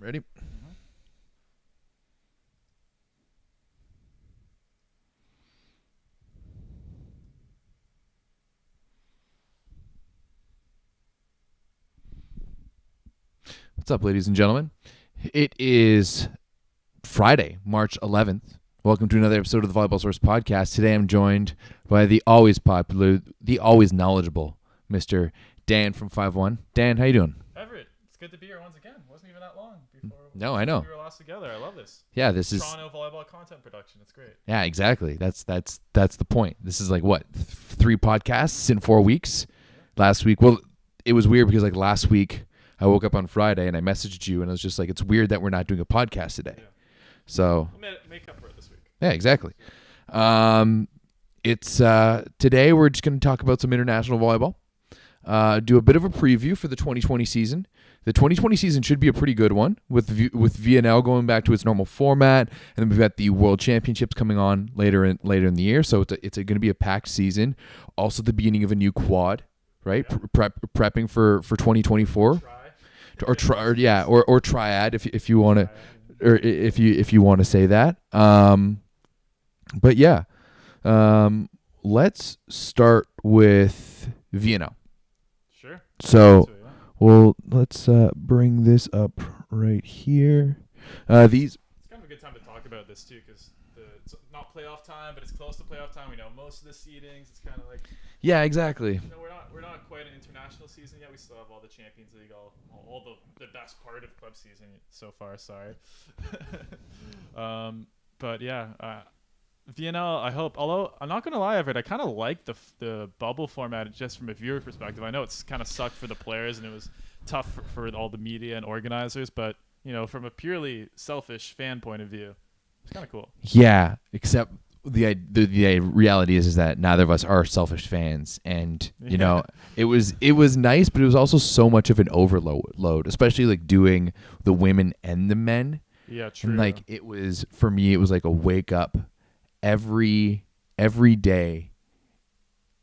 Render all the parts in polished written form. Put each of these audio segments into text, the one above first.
Ready? What's up, ladies and gentlemen? It is Friday, March 11th. Welcome to another episode of the Volleyball Source podcast. Today I'm joined by the always popular, the always knowledgeable Mr. Dan from 5-1. Dan, how you doing? Everett, it's good to be here once again. It wasn't even that long before No, I know. we were last together. I love this. Yeah, this is Toronto volleyball content production. It's great. Yeah, exactly. That's the point. This is like what, 3 podcasts in 4 weeks? Yeah. Last week, well, it was weird because like last week I woke up on Friday and I messaged you and I was just like, it's weird that we're not doing a podcast today. Yeah. So we'll make up for it this week. Yeah, exactly. It's today we're just going to talk about some international volleyball. Do a bit of a preview for the 2020 season. The 2020 season should be a pretty good one with VNL going back to its normal format, and then we've got the World Championships coming on later in the year. So it's going to be a packed season. Also, the beginning of a new quad, right? Yeah. Prepping for 2024, or triad if you want to, or if you want to say that. But yeah, let's start with VNL. Sure. So. Well, let's bring this up right here. It's kind of a good time to talk about this too, because it's not playoff time, but it's close to playoff time. We know most of the seedings. It's kind of like exactly. You know, we're not quite an international season yet. We still have all the Champions League, all the best part of club season so far. Sorry, but yeah. VNL, I hope. Although I'm not gonna lie, Everett, I kind of like the bubble format just from a viewer perspective. I know it's kind of sucked for the players and it was tough for all the media and organizers, but you know, from a purely selfish fan point of view, it's kind of cool. Yeah, except the reality is that neither of us are selfish fans, and you know, it was nice, but it was also so much of an overload, especially like doing the women and the men. Yeah, true. And like it was for me, it was like a wake up every day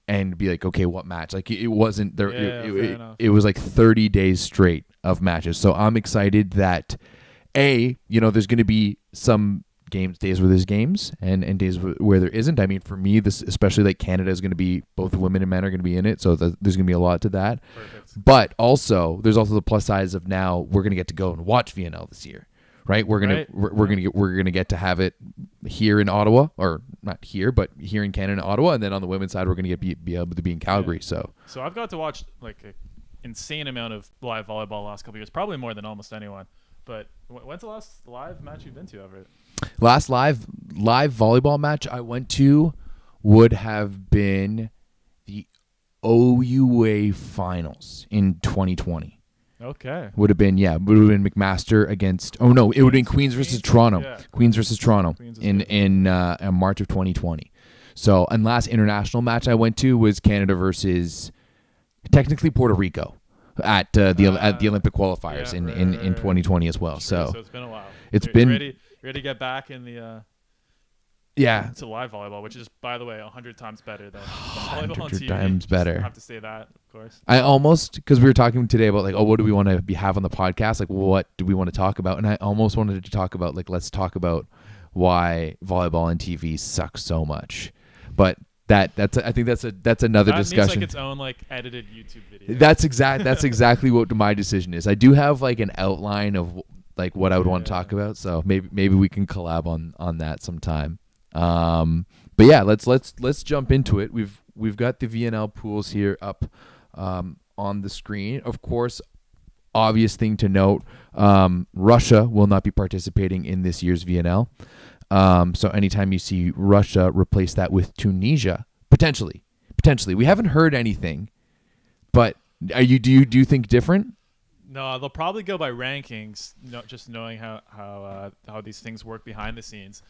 and be like, okay, what match? Like it wasn't there. It was like 30 days straight of matches. So I'm excited that there's going to be some days where there's games and days where there isn't. I mean, for me, this, especially like Canada is going to be, both women and men are going to be in it. So there's going to be a lot to that. Perfect. But also there's also the plus sides of now we're going to get to go and watch VNL this year. Right, we're gonna get to have it here in Ottawa, or not here, but here in Canada, in Ottawa, and then on the women's side, we're gonna be able to be in Calgary. Yeah. So I've got to watch like an insane amount of live volleyball the last couple of years, probably more than almost anyone. But when's the last live match you've been to, Everett? Last live volleyball match I went to would have been the OUA finals in 2020 Okay. Would have been McMaster against. Oh no, it would have been Queens versus Toronto. Yeah. Queens versus Toronto in March of 2020. So, and last international match I went to was Canada versus technically Puerto Rico at the Olympic qualifiers in 2020 as well. So it's been a while. It's been ready to get back in the. To live volleyball, which is, by the way, 100 times better than volleyball on TV. 100 times better. I have to say that, of course. I almost, because we were talking today about like, what do we want to have on the podcast? Like, what do we want to talk about? And I almost wanted to talk about like, let's talk about why volleyball on TV sucks so much. But I think that's another discussion. Needs like its own like edited YouTube video. That's exactly what my decision is. I do have like an outline of like what I would want to talk about. So maybe we can collab on that sometime. But yeah, let's jump into it. We've got the VNL pools here up on the screen. Of course, obvious thing to note, Russia will not be participating in this year's VNL. So anytime you see Russia, replace that with Tunisia, potentially. We haven't heard anything, but do you think different? No, they'll probably go by rankings, just knowing how these things work behind the scenes.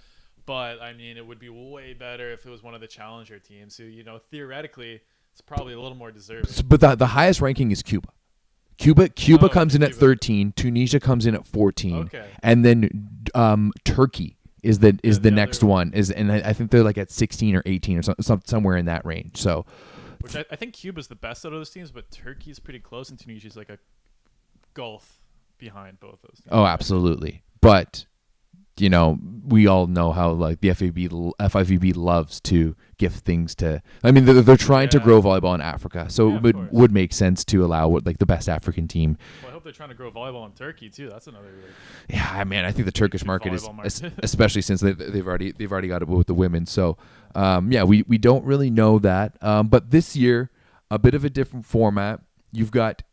But, I mean, it would be way better if it was one of the challenger teams who, theoretically, it's probably a little more deserving. But the highest ranking is Cuba. Cuba comes in at 13. Tunisia comes in at 14. Okay. And then Turkey is the next one. And I think they're like at 16 or 18 or somewhere in that range. So, which I think Cuba's the best out of those teams, but Turkey's pretty close, and Tunisia's like a gulf behind both those teams. Oh, absolutely. But we all know how like the FIVB loves to give things to. I mean, they're trying to grow volleyball in Africa, so it would make sense to allow like the best African team. Well, I hope they're trying to grow volleyball in Turkey too. That's another. Yeah, I mean, I think the Turkish market is, especially since they've already got it with the women. So, we don't really know that. But this year, a bit of a different format. You've got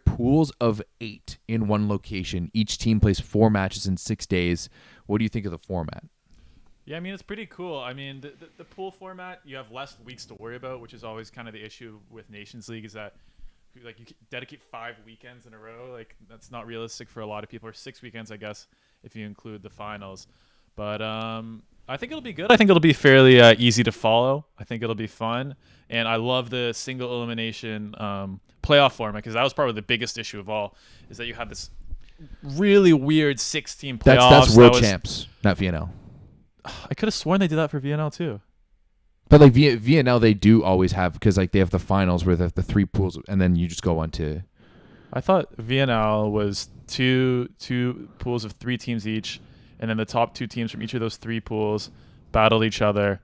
pools of 8 in one location. Each team plays 4 matches in 6 days. What do you think of the format? Yeah, I mean, it's pretty cool. I mean, the pool format, you have less weeks to worry about, which is always kind of the issue with Nations League, is that like you dedicate 5 weekends in a row. Like that's not realistic for a lot of people, or 6 weekends, I guess, if you include the finals. But I think it'll be good. I think it'll be fairly easy to follow. I think it'll be fun. And I love the single elimination playoff format, because that was probably the biggest issue of all, is that you had this really weird 6-team playoffs. That's World Champs, not VNL. I could have sworn they did that for VNL too. But like VNL, they do always have, because like they have the finals where they have the 3 pools, and then you just go on to. I thought VNL was two pools of 3 teams each, and then the top 2 teams from each of those 3 pools battled each other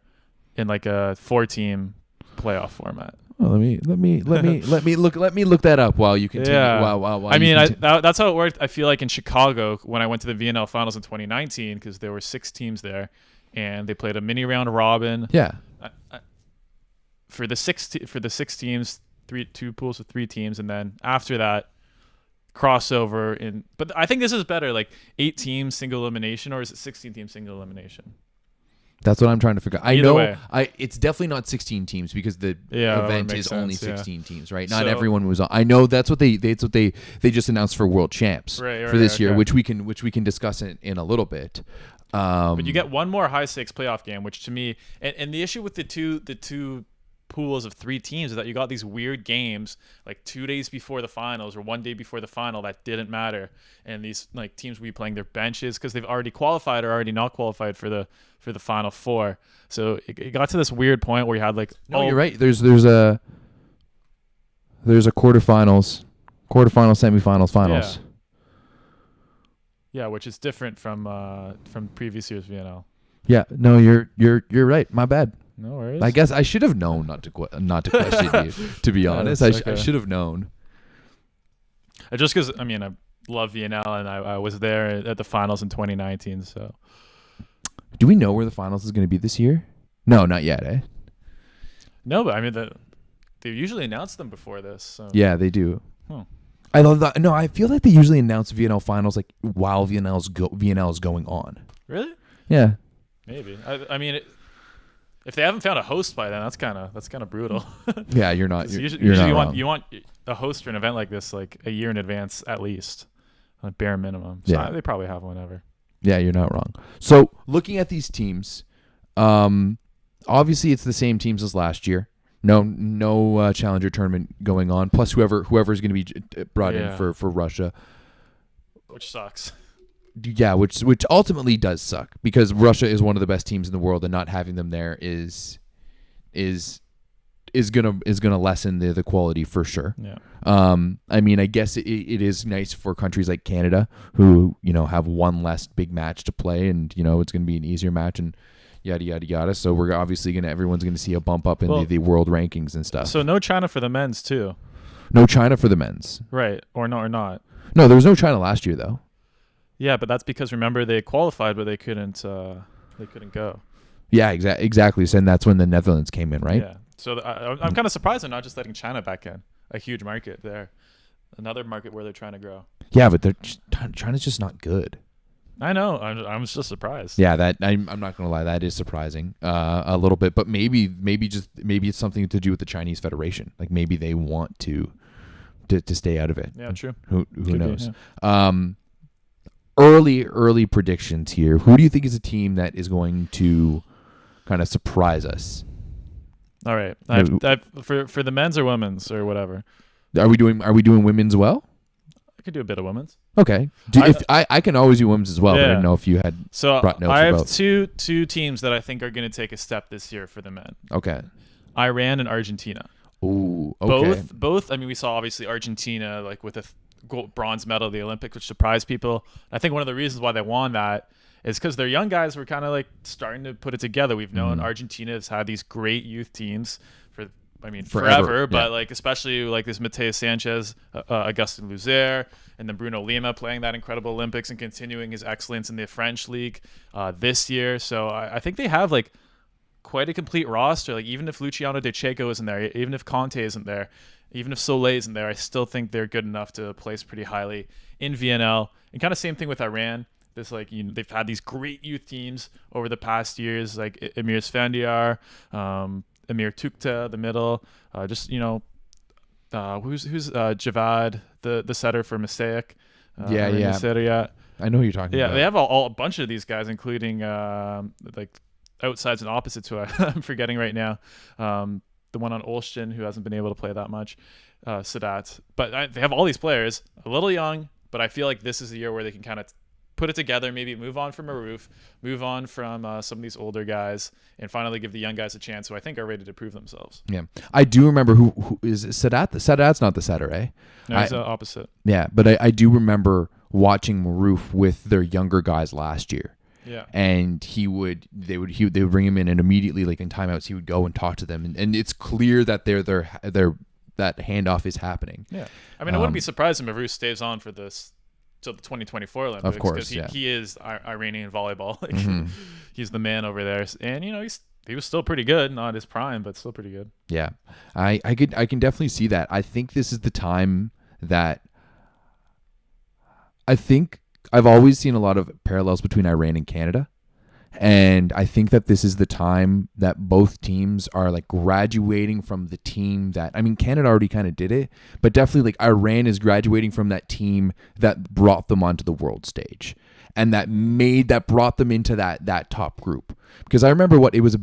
in like a 4-team playoff format. Well, let me look that up while you continue. Yeah. While I mean, that's how it worked. I feel like in Chicago when I went to the VNL finals in 2019, because there were 6 teams there, and they played a mini round robin. Yeah. For the 6 teams, 2 pools of 3 teams, and then after that, crossover in. But I think this is better, like 8 teams single elimination, or is it 16 team single elimination? That's what I'm trying to figure out. Either way. It's definitely not 16 teams, because the event is only 16 teams, right? Not So, everyone was on. I know that's what they just announced for World Champs for this year, which we can discuss in a little bit. But you get one more high stakes playoff game, which to me, and the issue with the two pools of 3 teams is that you got these weird games like 2 days before the finals or 1 day before the final that didn't matter, and these like teams will be playing their benches because they've already qualified or already not qualified for the final 4. So it got to this weird point where you had like you're right. There's a quarterfinals, semifinals, finals. Yeah, which is different from previous year's VNL. Yeah, no, you're right. My bad. No worries. I guess I should have known not to question you. To be honest, I should have known. Just because I love VNL, and I was there at the finals in 2019. So, do we know where the finals is going to be this year? No, not yet. Eh? No, but they usually announce them before this. So. Yeah, they do. I love that. No, I feel like they usually announce VNL finals like while VNL is going on. Really? Yeah. Maybe. I mean, if they haven't found a host by then, that's kind of brutal. Yeah, you're not. Usually you want a host for an event like this like a year in advance at least, a bare minimum. So yeah. They probably have one ever. Yeah, you're not wrong. So looking at these teams, obviously it's the same teams as last year. No challenger tournament going on. Plus whoever's going to be brought in for Russia, which sucks. Yeah, which ultimately does suck, because Russia is one of the best teams in the world, and not having them there is gonna lessen the quality for sure. Yeah. I mean, I guess it is nice for countries like Canada, who have one less big match to play, and it's gonna be an easier match, and yada yada yada. So we're obviously everyone's gonna see a bump up in the world rankings and stuff. So no China for the men's too. No China for the men's. Right, or not. No, there was no China last year though. Yeah, but that's because remember they qualified, but they couldn't go. Yeah, exactly. So, and that's when the Netherlands came in, right? Yeah. So I'm kind of surprised they're not just letting China back in. A huge market there, another market where they're trying to grow. Yeah, but China's just not good. I know. I'm just surprised. Yeah, that I'm not gonna lie, that is surprising a little bit. But maybe it's something to do with the Chinese Federation. Like maybe they want to stay out of it. Yeah, true. Who knows? Yeah. Early predictions here. Who do you think is a team that is going to kind of surprise us? All right. For the men's or women's or whatever. Are we doing women's well? I could do a bit of women's. Okay. I can always do women's as well, but I didn't know if you had brought notes. I have two teams that I think are going to take a step this year for the men. Okay. Iran and Argentina. Ooh, okay. Both. I mean, we saw obviously Argentina like with a bronze medal at the Olympics, which surprised people. I think one of the reasons why they won that is because their young guys were kind of like starting to put it together. We've known Argentina has had these great youth teams forever, but like especially like this Mateus Sanchez, Augustin Luzer, and then Bruno Lima playing that incredible Olympics and continuing his excellence in the French league this year. So I think they have like quite a complete roster. Like even if Luciano De Checo isn't there, even if Conte isn't there, even if Soleil isn't there, I still think they're good enough to place pretty highly in VNL. And kind of same thing with Iran. This they've had these great youth teams over the past years, like Emir Sfandiar, Amir Tukta, the middle, who's Javad, the setter for Mosaic. Yeah. I know who you're talking about. Yeah, they have a bunch of these guys, including like outsides and opposites who I'm forgetting right now. The one on Olsztyn who hasn't been able to play that much, Sadat. But they have all these players, a little young, but I feel like this is the year where they can kind of put it together, maybe move on from Maroof, move on from some of these older guys, and finally give the young guys a chance who I think are ready to prove themselves. Yeah. I do remember who is Sadat? Sadat's not the setter, eh? No, he's the opposite. Yeah, but I do remember watching Maroof with their younger guys last year. Yeah. And they would bring him in, and immediately, like in timeouts, he would go and talk to them, and it's clear that they're that handoff is happening. Yeah. I mean, I wouldn't be surprised if Maroof stays on for this till the 2024 Olympics, of course, because he is Iranian volleyball. Like, he's the man over there, and he was still pretty good, not his prime, but still pretty good. Yeah, I can definitely see that. I think this is the time that I think I've always seen a lot of parallels between Iran and Canada. And I think that this is the time that both teams are like graduating from the team that, I mean, Canada already kind of did it, but definitely like Iran is graduating from that team that brought them onto the world stage and that brought them into that top group. Because I remember it was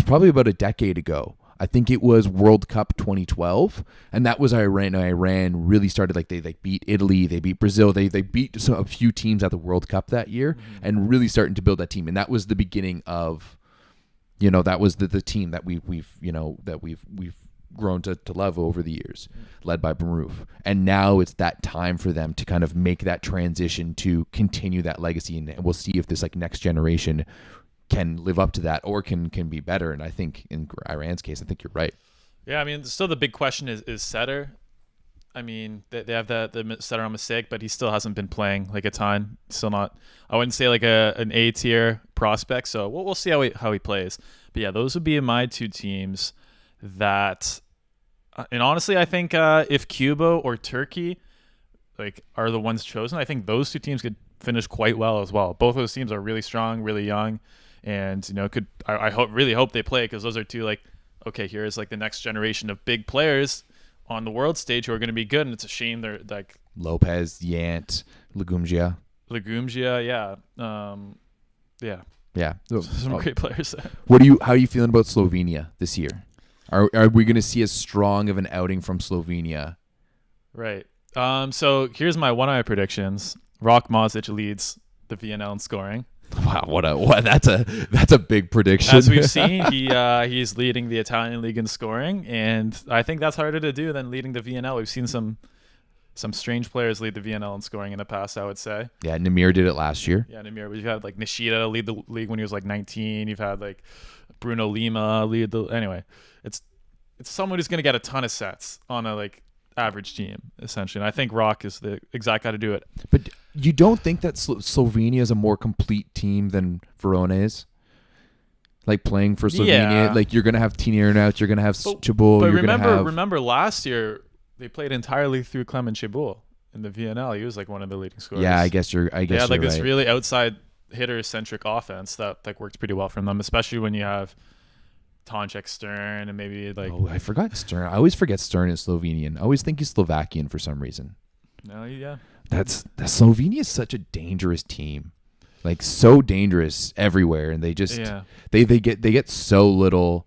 probably about a decade ago. I think it was World Cup 2012, and that was Iran. Iran really started, like they beat Italy, they beat Brazil, they beat a few teams at the World Cup that year, and really starting to build that team. And that was the beginning of, that was the team that we've grown to love over the years, led by Maroof. And now it's that time for them to kind of make that transition to continue that legacy, and we'll see if this like next generation can live up to that or can be better. And I think in Iran's case, I think you're right. Yeah, I mean, still the big question is setter. I mean, they have the setter on Mosaic, but he still hasn't been playing like a ton. Still not, I wouldn't say like an A tier prospect. So we'll see how he plays. But yeah, those would be my two teams that, and honestly, I think if Cuba or Turkey like are the ones chosen, I think those two teams could finish quite well as well. Both of those teams are really strong, really young. And I really hope they play, because those are two like, okay, here's like the next generation of big players on the world stage who are going to be good, and it's a shame they're like Lopez, Yant, Legumgia, yeah, some great players there. How are you feeling about Slovenia this year? Are we going to see as strong of an outing from Slovenia? Right. So here's my one-eye predictions. Rok Mazic leads the VNL in scoring. Wow, that's a big prediction. As we've seen, he's leading the Italian league in scoring, and I think that's harder to do than leading the VNL. We've seen some strange players lead the VNL in scoring in the past, I would say. Yeah, Namir did it last year. Yeah, Namir. You've had like Nishida lead the league when he was like 19. You've had like Bruno Lima lead anyway. It's someone who's going to get a ton of sets on a like average team, essentially. And I think Rock is the exact guy to do it. But you don't think that Slovenia is a more complete team than Verona is? Like playing for Slovenia, like you're gonna have Tina Ernouts, you're gonna have Chabul. But remember last year they played entirely through Clement Chabul in the VNL. He was like one of the leading scorers. Yeah, I guess you're. They had like this really outside hitter centric offense that like works pretty well for them, especially when you have Tonček, Stern, and maybe like. Oh, I forgot Stern. I always forget Stern is Slovenian. I always think he's Slovakian for some reason. No, yeah. Slovenia is such a dangerous team, like so dangerous everywhere, and they just they get so little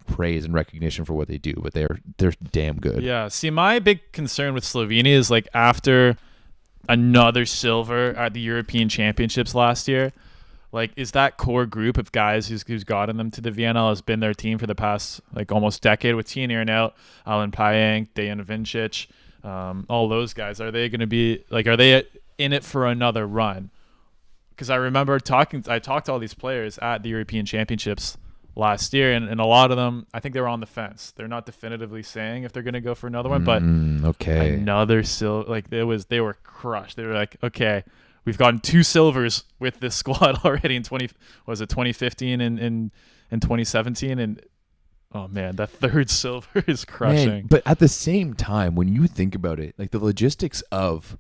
praise and recognition for what they do, but they're damn good. Yeah. See, my big concern with Slovenia is like after another silver at the European Championships last year. Like, is that core group of guys who's gotten them to the VNL has been their team for the past like almost decade with Tina Ernouts, Alan Payang, Dejan Vincic, all those guys, are they going to be like, are they in it for another run? Because I remember I talked to all these players at the European Championships last year, and a lot of them, I think they were on the fence. They're not definitively saying if they're going to go for another one, but another silver, like they were crushed. They were like, okay, we've gotten 2 silvers with this squad already in 2015 and 2017, and oh man, that 3rd silver is crushing. Man, but at the same time, when you think about it, like the logistics of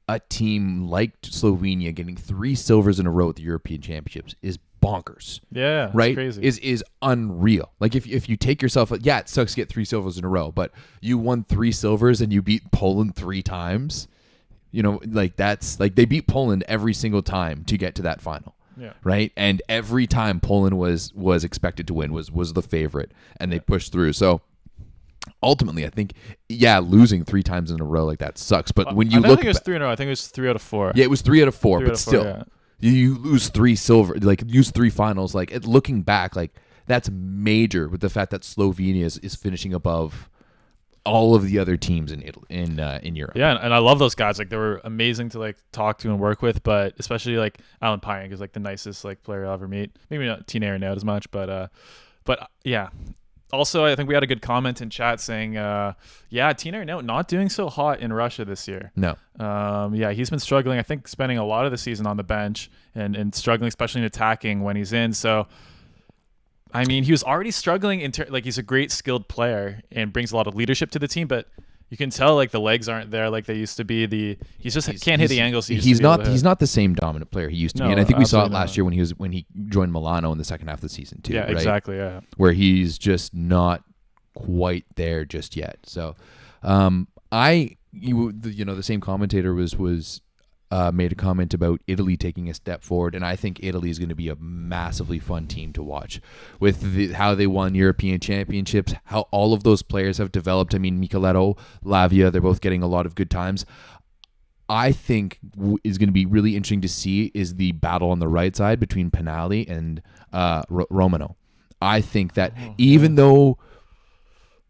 a team like Slovenia getting 3 silvers in a row at the European Championships is bonkers. Yeah, right. Crazy. Is unreal. Like if you take yourself, it sucks to get 3 silvers in a row, but you won 3 silvers and you beat Poland 3 times. You know, like that's like they beat Poland every single time to get to that final. Yeah. Right. And every time Poland was expected to win, was the favorite, and they pushed through. So ultimately, I think, losing 3 times in a row like that sucks. But when you I don't look, think it was 3 in a row. I think it was 3 out of 4. Yeah, it was 3 out of 4. But still, you lose 3 silver, like use 3 finals. Like looking back, like that's major. With the fact that Slovenia is finishing above all of the other teams in Italy, in Europe. Yeah, and I love those guys. Like they were amazing to like talk to and work with. But especially like Alan Payek is like the nicest like player I'll ever meet. Maybe not Tina Arnaud as much, but yeah. Also, I think we had a good comment in chat saying, Tina Arnaud not doing so hot in Russia this year. No. He's been struggling, I think, spending a lot of the season on the bench and struggling, especially in attacking when he's in. So, I mean, he was already struggling like he's a great skilled player and brings a lot of leadership to the team, but you can tell like the legs aren't there like they used to be. He can't hit the angles. He's not the same dominant player he used to be, and I think we saw it last year when he joined Milano in the second half of the season too. Yeah, right? exactly. Yeah, where he's just not quite there just yet. So, the same commentator was made a comment about Italy taking a step forward, and I think Italy is going to be a massively fun team to watch with how they won European Championships, how all of those players have developed. I mean, Micheletto, Lavia, they're both getting a lot of good times. I think is going to be really interesting to see is the battle on the right side between Penali and Romano. I think that even though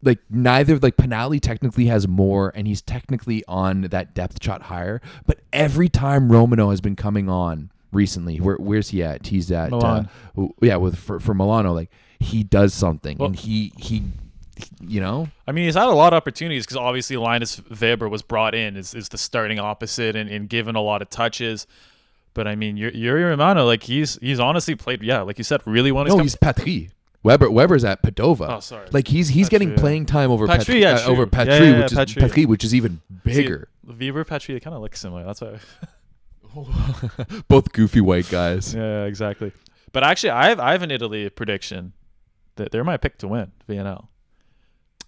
like neither, like Penali technically has more and he's technically on that depth shot higher, but every time Romano has been coming on recently, where's he at? He's at Milan. For Milano, like he does something, and he I mean, he's had a lot of opportunities because obviously Linus Weber was brought in is the starting opposite and given a lot of touches. But I mean, Yuri Romano, like he's honestly played, like you said, really well. He's Patry. Weber's at Padova. Oh, sorry. Like he's getting playing time over Patry, which is even bigger. See, Weber, Patry, they kind of look similar. That's why. Both goofy white guys. Yeah, exactly. But actually, I have an Italy prediction that they're my pick to win VNL.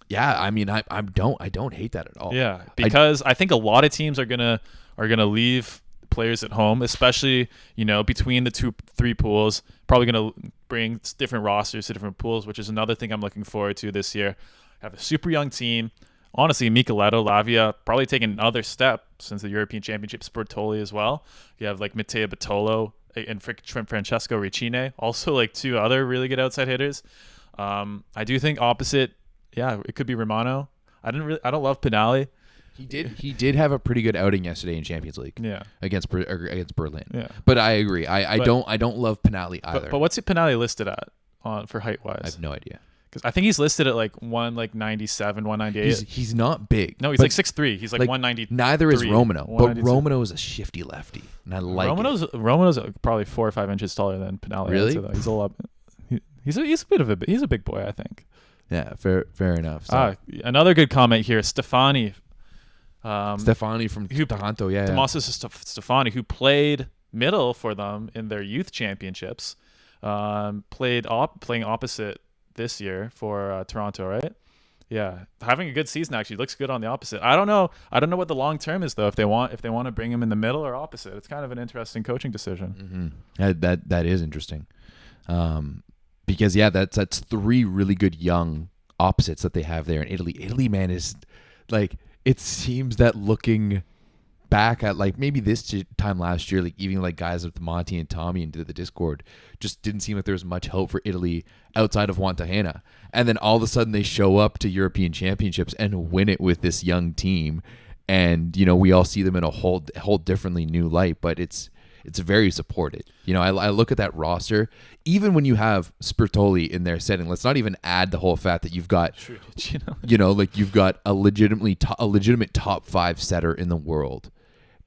Yeah, I mean, I don't hate that at all. Yeah, because I think a lot of teams are gonna leave players at home, especially between the 2-3 pools. Probably gonna bring different rosters to different pools, which is another thing I'm looking forward to this year. Have a super young team. Honestly, Micheletto, Lavia probably taking another step since the European Championships. Bertoli as well. You have like Matteo Bottolo and Francesco Ricine, also like 2 other really good outside hitters. I do think opposite. Yeah, it could be Romano. I don't love Penali. He did have a pretty good outing yesterday in Champions League. Yeah, against Berlin. Yeah, but I agree. I don't love Penali either. But what's Penali listed at for height wise? I have no idea. Because I think he's listed at like 197, 198. He's not big. No, he's like 6'3". He's like 190. Neither is Romano, but Romano is a shifty lefty, and I like Romano's probably 4 or 5 inches taller than Penali. Really? He's a lot. He's a big boy, I think. Yeah, fair enough. So. Another good comment here, Stefani. Stefani from Taranto, Tommaso Stefani, who played middle for them in their youth championships, playing opposite this year for Toronto, right? Yeah, having a good season actually. Looks good on the opposite. I don't know what the long term is though. If they want to bring him in the middle or opposite, it's kind of an interesting coaching decision. Mm-hmm. That is interesting, because that's 3 really good young opposites that they have there in Italy. Italy, man, is like. It seems that looking back at like maybe this time last year, like even like guys with Monty and Tommy into the Discord, just didn't seem like there was much hope for Italy outside of Wantahena. And then all of a sudden they show up to European Championships and win it with this young team. and we all see them in a whole differently new light, but it's very supported. I look at that roster, even when you have Spertoli in there setting. Let's not even add the whole fact that you've got, like you've got a legitimate top 5 setter in the world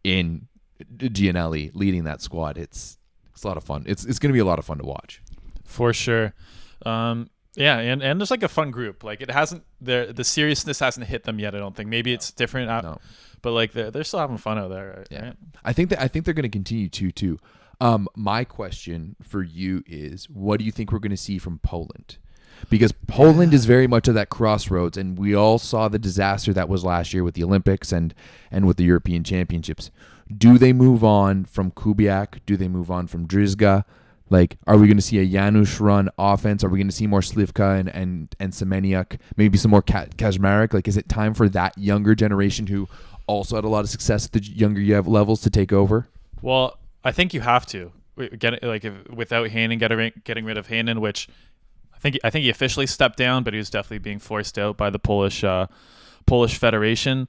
in Gianelli leading that squad. It's a lot of fun. It's going to be a lot of fun to watch. For sure. And there's like a fun group. Like it hasn't, the seriousness hasn't hit them yet, I don't think. Maybe it's different. No. But like they're still having fun out there, right? Yeah. Right? I think they're going to continue to too. My question for you is, what do you think we're going to see from Poland? Because Poland is very much at that crossroads, and we all saw the disaster that was last year with the Olympics and with the European Championships. Do they move on from Kubiak? Do they move on from Drzyzga? Like, are we going to see a Janusz run offense? Are we going to see more Slivka and Semeniuk? Maybe some more Kaczmarek? Like, is it time for that younger generation who also had a lot of success at the younger levels to take over? Well, I think you have to without Hanen, getting rid of Hanen, which I think he officially stepped down, but he was definitely being forced out by the Polish Federation.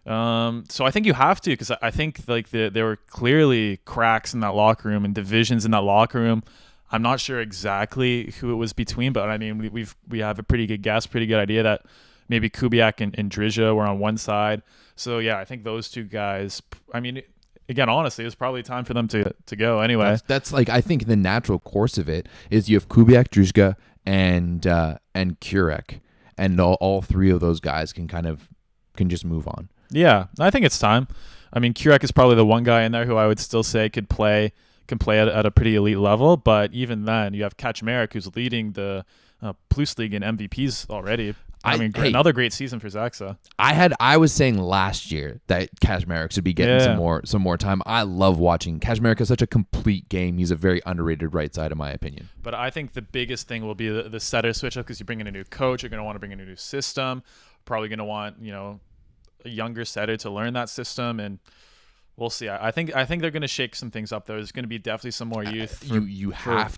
So I think you have to, because I think like there were clearly cracks in that locker room and divisions in that locker room. I'm not sure exactly who it was between, but I mean we have a pretty good guess, pretty good idea that maybe Kubiak and Drzyzga were on one side. So yeah, I think those two guys. I mean, again, honestly, it was probably time for them to go anyway. That's like, I think the natural course of it is you have Kubiak, Drzyzga, and Kurek, and all three of those guys can just move on. Yeah, I think it's time. I mean, Kurek is probably the one guy in there who I would still say can play at a pretty elite level. But even then, you have Kaczmarek, who's leading the Plus League in MVPs already. I mean, another great season for Zaksa. I was saying last year that Kaczmarek should be getting some more time. I love watching Kaczmarek. Is such a complete game. He's a very underrated right side, in my opinion. But I think the biggest thing will be the setter switch up, because you bring in a new coach. You're going to want to bring in a new system. Probably going to want a younger setter to learn that system, and we'll see. I think they're going to shake some things up. There's going to be definitely some more youth.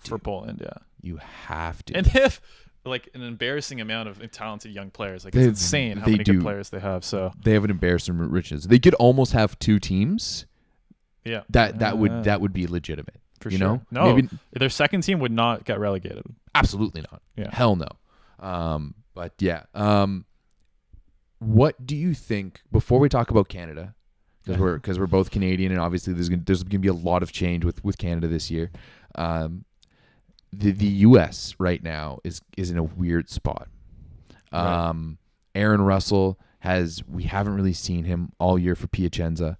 For Poland. Yeah, you have to. And if like an embarrassing amount of talented young players, like it's insane how many good players they have. So they have an embarrassing riches. They could almost have 2 teams. Yeah, that would be legitimate. For sure. No, maybe their second team would not get relegated. Absolutely not. Yeah. Hell no. But yeah. What do you think, before we talk about Canada, because we're both Canadian, and obviously there's gonna be a lot of change with Canada this year. The U.S. right now is in a weird spot. Right. Aaron Russell we haven't really seen him all year for Piacenza,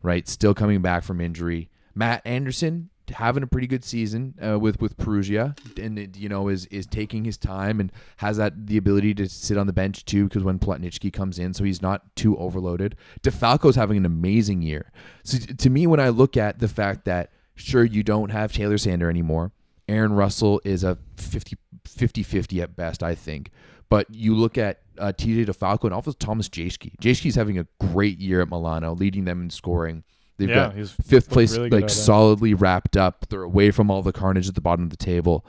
right? Still coming back from injury. Matt Anderson having a pretty good season with Perugia, and is taking his time and has the ability to sit on the bench too, because when Plotnicki comes in, so he's not too overloaded. DeFalco's having an amazing year. So to me, when I look at the fact that sure, you don't have Taylor Sander anymore, Aaron Russell is a 50-50 at best, I think. But you look at TJ DeFalco and also Thomas Jaschke. Jaschke's having a great year at Milano, leading them in scoring. They've got 5th place, really solidly wrapped up. They're away from all the carnage at the bottom of the table.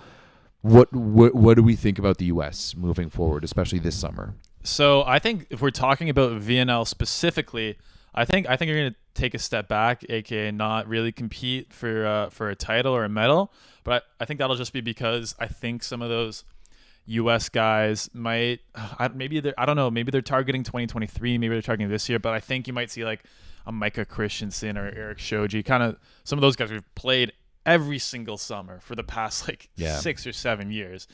What do we think about the U.S. moving forward, especially this summer? So I think if we're talking about VNL specifically, I think you're going to take a step back, aka not really compete for a title or a medal. But I think that'll just be because I think some of those U.S. guys might maybe they're targeting 2023, maybe they're targeting this year. But I think you might see like a Micah Christensen or Eric Shoji, kind of some of those guys who've played every single summer for the past 6 or 7 years.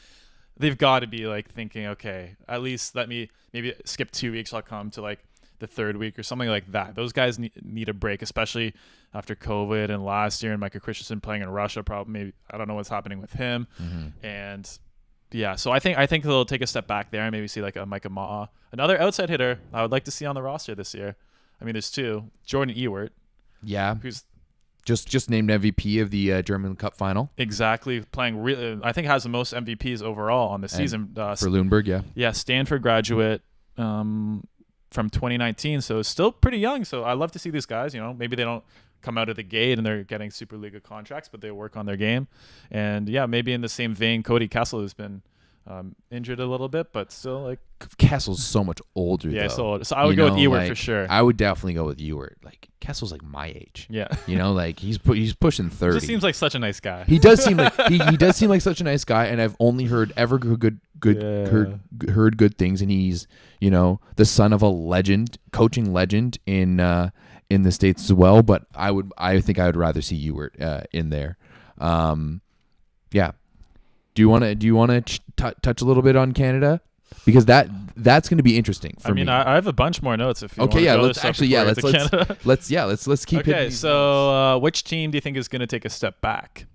They've got to be like thinking, okay, at least let me maybe skip 2 weeks. I'll come to like the 3rd week or something like that. Those guys need a break, especially after COVID and last year, and Micah Christensen playing in Russia. Probably, maybe I don't know what's happening with him. Mm-hmm. And yeah, so I think they'll take a step back there and maybe see like a Micah Ma'a, another outside hitter I would like to see on the roster this year. I mean, there's 2. Jordan Ewert, who's just named MVP of the German Cup final. Exactly, playing really. I think has the most MVPs overall on the season for Lundberg. Yeah, Stanford graduate. From 2019, so still pretty young. So I love to see these guys. Maybe they don't come out of the gate and they're getting Superliga contracts, but they work on their game. And yeah, maybe in the same vein, Cody Kessel has been injured a little bit, but still like Kessel's so much older. Yeah, though. so I would go with Ewert for sure. I would definitely go with Ewert. Like Kessel's like my age. Yeah, like he's pushing 30. He just seems like such a nice guy. He does seem like he does seem like such a nice guy, and I've only heard good things. And he's the son of a legend, coaching legend in the States as well. But I think I would rather see Ewert in there. Yeah. Do you want to touch a little bit on Canada? Because that's going to be interesting for me. I have a bunch more notes if you want to go let's keep Okay, hitting so which team do you think is going to take a step back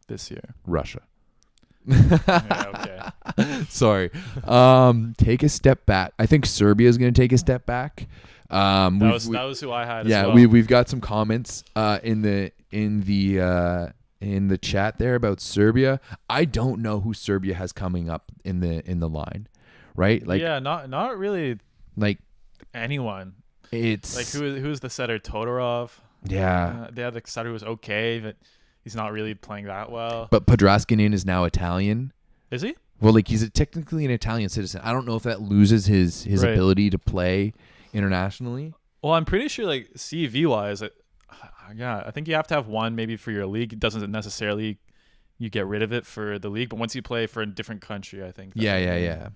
this year? Russia. Yeah, okay. Sorry. Take a step back. I think Serbia is going to take a step back. That was who I had as well. we've got some comments in the chat there about Serbia. I don't know who Serbia has coming up in the line, right? Like, yeah, not really like anyone. It's like who's the setter? Todorov. Yeah, they had the setter who was okay, but he's not really playing that well. But Podraskinin is now Italian. Is he? Well, like he's technically an Italian citizen. I don't know if that loses his right. ability to play internationally. Well, I'm pretty sure like CV wise, yeah, I think you have to have one maybe for your league. It doesn't necessarily you get rid of it for the league, but once you play for a different country, I think. Yeah.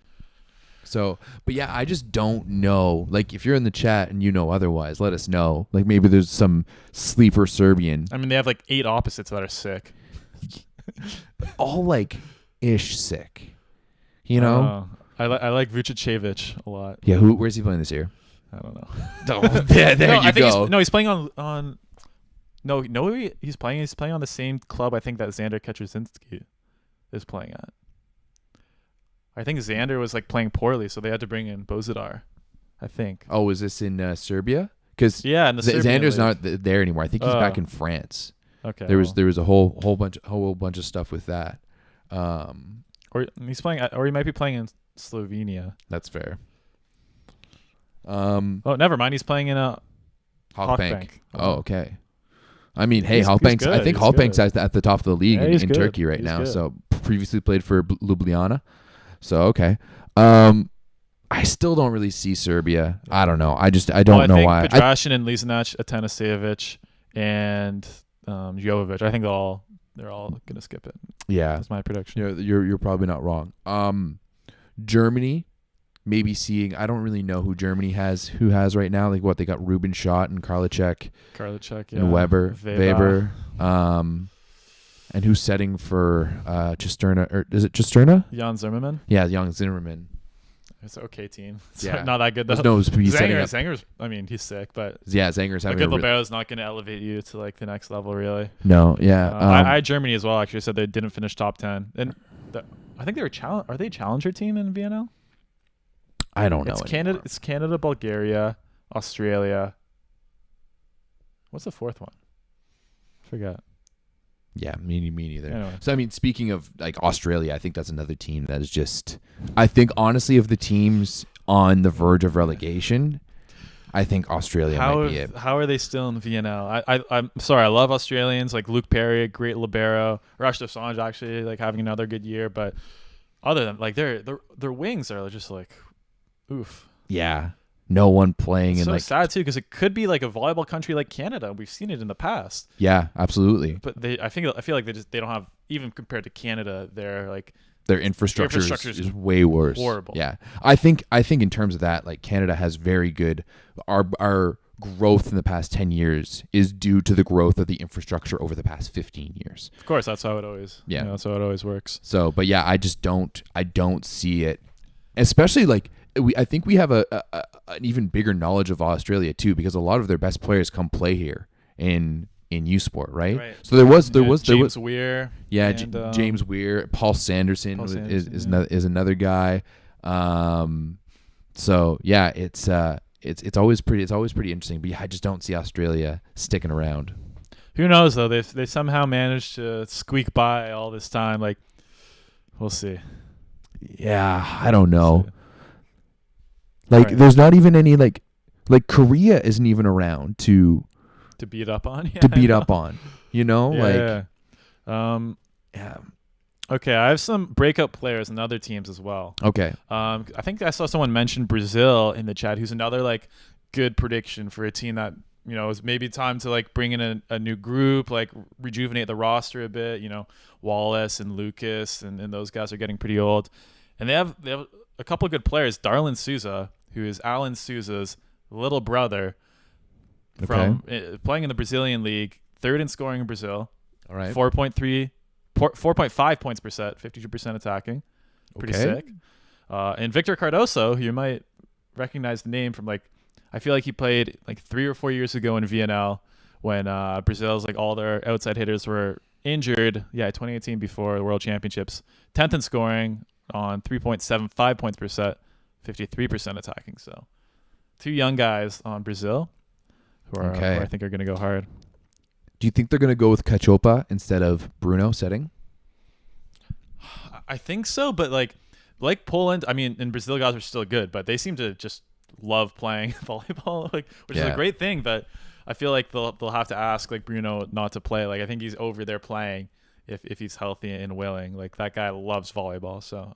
So, but yeah, I just don't know. Like, if you're in the chat and you know otherwise, let us know. Like, maybe there's some sleeper Serbian. I mean, they have like 8 opposites that are sick. All like ish sick. You know? I like Vucevic a lot. Yeah, where's he playing this year? I don't know. There you go. He's playing on. No, he's playing on the same club I think that Xander Kaczynski is playing at. I think Xander was like playing poorly, so they had to bring in Bozidar, I think. Oh, is this in Serbia? Because League. Xander's not there anymore. I think he's back in France. Okay. There was a whole bunch of stuff with that. Or he's playing, or he might be playing in Slovenia. That's fair. Never mind. He's playing in a Halkbank. Oh, okay. I mean, hey, Halkbank's. I think Halkbank's at the top of the league in Turkey right now. Good. So previously played for Ljubljana. So okay. I still don't really see Serbia. I don't know. I don't know why. Petrashin and Lisinac, Atanasevic, and Jovovic. I think they're all gonna skip it. Yeah, that's my prediction. You're probably not wrong. Germany. Maybe seeing, I don't really know who Germany has right now. Like what they got, Ruben Schott and Karliczek, and Weber, and who's setting for Cisterna, or is it Cisterna? Jan Zimmerman. Yeah, Jan Zimmerman. It's an okay team. It's yeah, not that good though. Zanger's. I mean, he's sick, but yeah, Zanger's having a good libero's not going to elevate you to like the next level, really. No, yeah. I had Germany as well. Actually, said they didn't finish top 10, and I think they were Are they a challenger team in VNL? I don't know. It's Canada, Bulgaria, Australia. What's the fourth one? I forgot. Yeah, me neither. Anyway. So I mean, speaking of like Australia, I think that's another team that is just. I think honestly, of the teams on the verge of relegation, I think Australia might be it. How are they still in VNL? I'm sorry. I love Australians like Luke Perry, great libero. Rash Dosanjh actually like having another good year, but other than like their wings are just like. Oof. Yeah. No one playing it's in so sad too because it could be like a volleyball country like Canada. We've seen it in the past. Yeah, absolutely. But I feel like they don't have, even compared to Canada, their infrastructure is way worse. Horrible. Yeah. I think in terms of that, like Canada has very good our growth in the past 10 years is due to the growth of the infrastructure over the past 15 years. Of course, that's how it always that's how it always works. So, but yeah, I don't see it. Especially like I think we have an even bigger knowledge of Australia too, because a lot of their best players come play here in U Sport, right? So there was James Weir. Yeah, and, James Weir, Paul Sanderson is another guy. So yeah, it's always pretty interesting, but yeah, I just don't see Australia sticking around. Who knows though? They somehow managed to squeak by all this time. Like, we'll see. Yeah, I don't know. Like, there's not even any like Korea isn't even around to beat up on. Yeah, to beat up on, Yeah. Yeah. Okay, I have some breakout players and other teams as well. Okay. I think I saw someone mention Brazil in the chat, who's another like good prediction for a team that is maybe time to like bring in a new group, like rejuvenate the roster a bit. Wallace and Lucas and those guys are getting pretty old, and they have a couple of good players. Darlin Souza, who is Alan Souza's little brother, from playing in the Brazilian league, third in scoring in Brazil. All right. 4.5 points per set, 52% attacking. Pretty sick. And Victor Cardoso, who you might recognize the name from, like, I feel like he played like 3 or 4 years ago in VNL when Brazil's like all their outside hitters were injured. Yeah, 2018 before the World Championships. 10th in scoring on 3.75 points per set, 53% attacking. So 2 young guys on Brazil who I think are going to go hard. Do you think they're going to go with Cachopa instead of Bruno setting? I think so, but like Poland, I mean, and Brazil guys are still good, but they seem to just love playing volleyball, which is a great thing. But I feel like they'll have to ask like Bruno not to play. Like I think he's over there playing if he's healthy and willing. Like that guy loves volleyball, so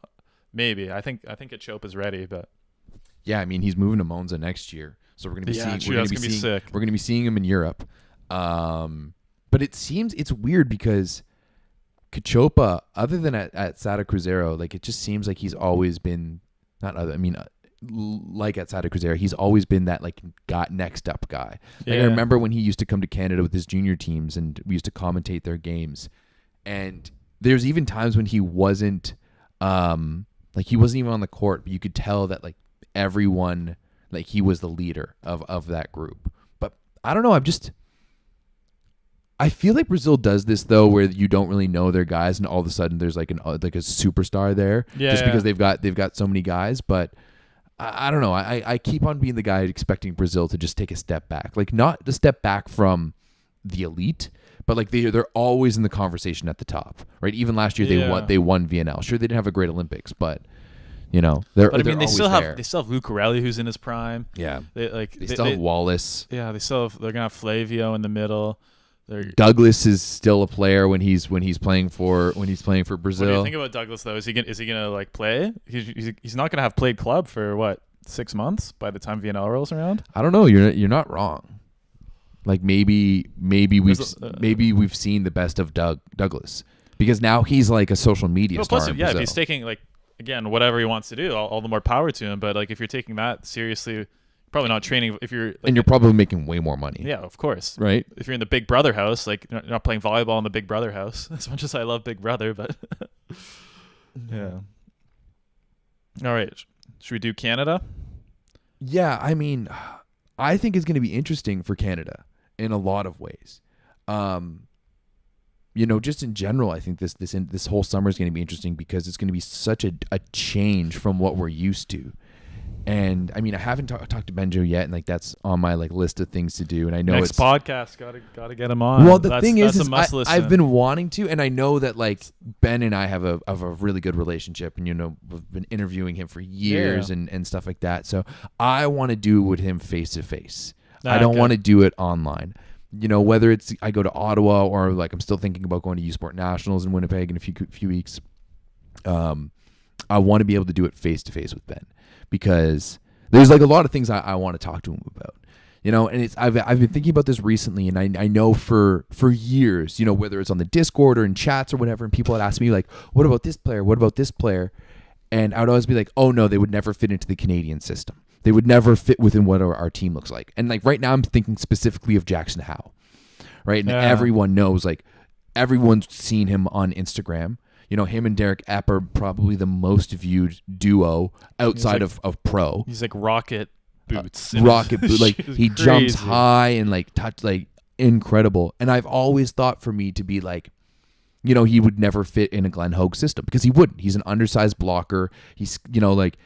maybe I think Cachopa's ready, but. Yeah, I mean he's moving to Monza next year, so we're gonna be seeing him in Europe. But it seems it's weird because Cachopa, other than at Sada Cruzeiro, like it just seems like he's always been like at Sada Cruzeiro, he's always been that like next up guy. Like I remember when he used to come to Canada with his junior teams, and we used to commentate their games. And there's even times when he wasn't even on the court, but you could tell that like everyone, like he was the leader of that group. But I don't know, I feel like Brazil does this though, where you don't really know their guys, and all of a sudden there's like a superstar there, because they've got so many guys. But I don't know. I keep on being the guy expecting Brazil to just take a step back, like not a step back from the elite, but like they're always in the conversation at the top, right? Even last year they won VNL. Sure, they didn't have a great Olympics, but they're. But I mean, they still have Lucarelli, who's in his prime. Yeah, they still have Wallace. Yeah, they're gonna have Flavio in the middle. Douglas is still a player when he's playing for Brazil. What do you think about Douglas though? Is he gonna like play? He's not gonna have played club for what, 6 months by the time VNL rolls around? I don't know. You're not wrong. Like maybe we've seen the best of Douglas, because now he's like a social media star. Plus, if he's taking like, again, whatever he wants to do, all the more power to him. But like if you're taking that seriously. Probably not training if you're... Like, and you're probably making way more money. Yeah, of course. Right? If you're in the Big Brother house, like you're not playing volleyball in the Big Brother house, as much as I love Big Brother, but... yeah. All right. Should we do Canada? Yeah, I mean, I think it's going to be interesting for Canada in a lot of ways. Just in general, I think this whole summer is going to be interesting because it's going to be such a change from what we're used to. And I mean, I haven't talked to Benjo yet, and like that's on my like list of things to do. And I know next podcast gotta get him on. Well, the thing is I've been wanting to, and I know that like Ben and I have a really good relationship, and we've been interviewing him for years and stuff like that. So I want to do it with him face to face. I don't want to do it online. Whether it's I go to Ottawa or like I'm still thinking about going to U Sport Nationals in Winnipeg in a few weeks. I want to be able to do it face to face with Ben. Because there's like a lot of things I want to talk to him about, and I've been thinking about this recently, and I know for years, whether it's on the Discord or in chats or whatever, and people had asked me like, what about this player? What about this player? And I would always be like, oh no, they would never fit into the Canadian system. They would never fit within what our team looks like. And like right now I'm thinking specifically of Jackson Howe, right? And everyone knows, like everyone's seen him on Instagram. Him and Derek Epp are probably the most viewed duo outside of pro. He's like rocket boots. Like he jumps high and like touch, like incredible. And I've always thought for me to be like, he would never fit in a Glenn Hogue system because he wouldn't. He's an undersized blocker. He's, like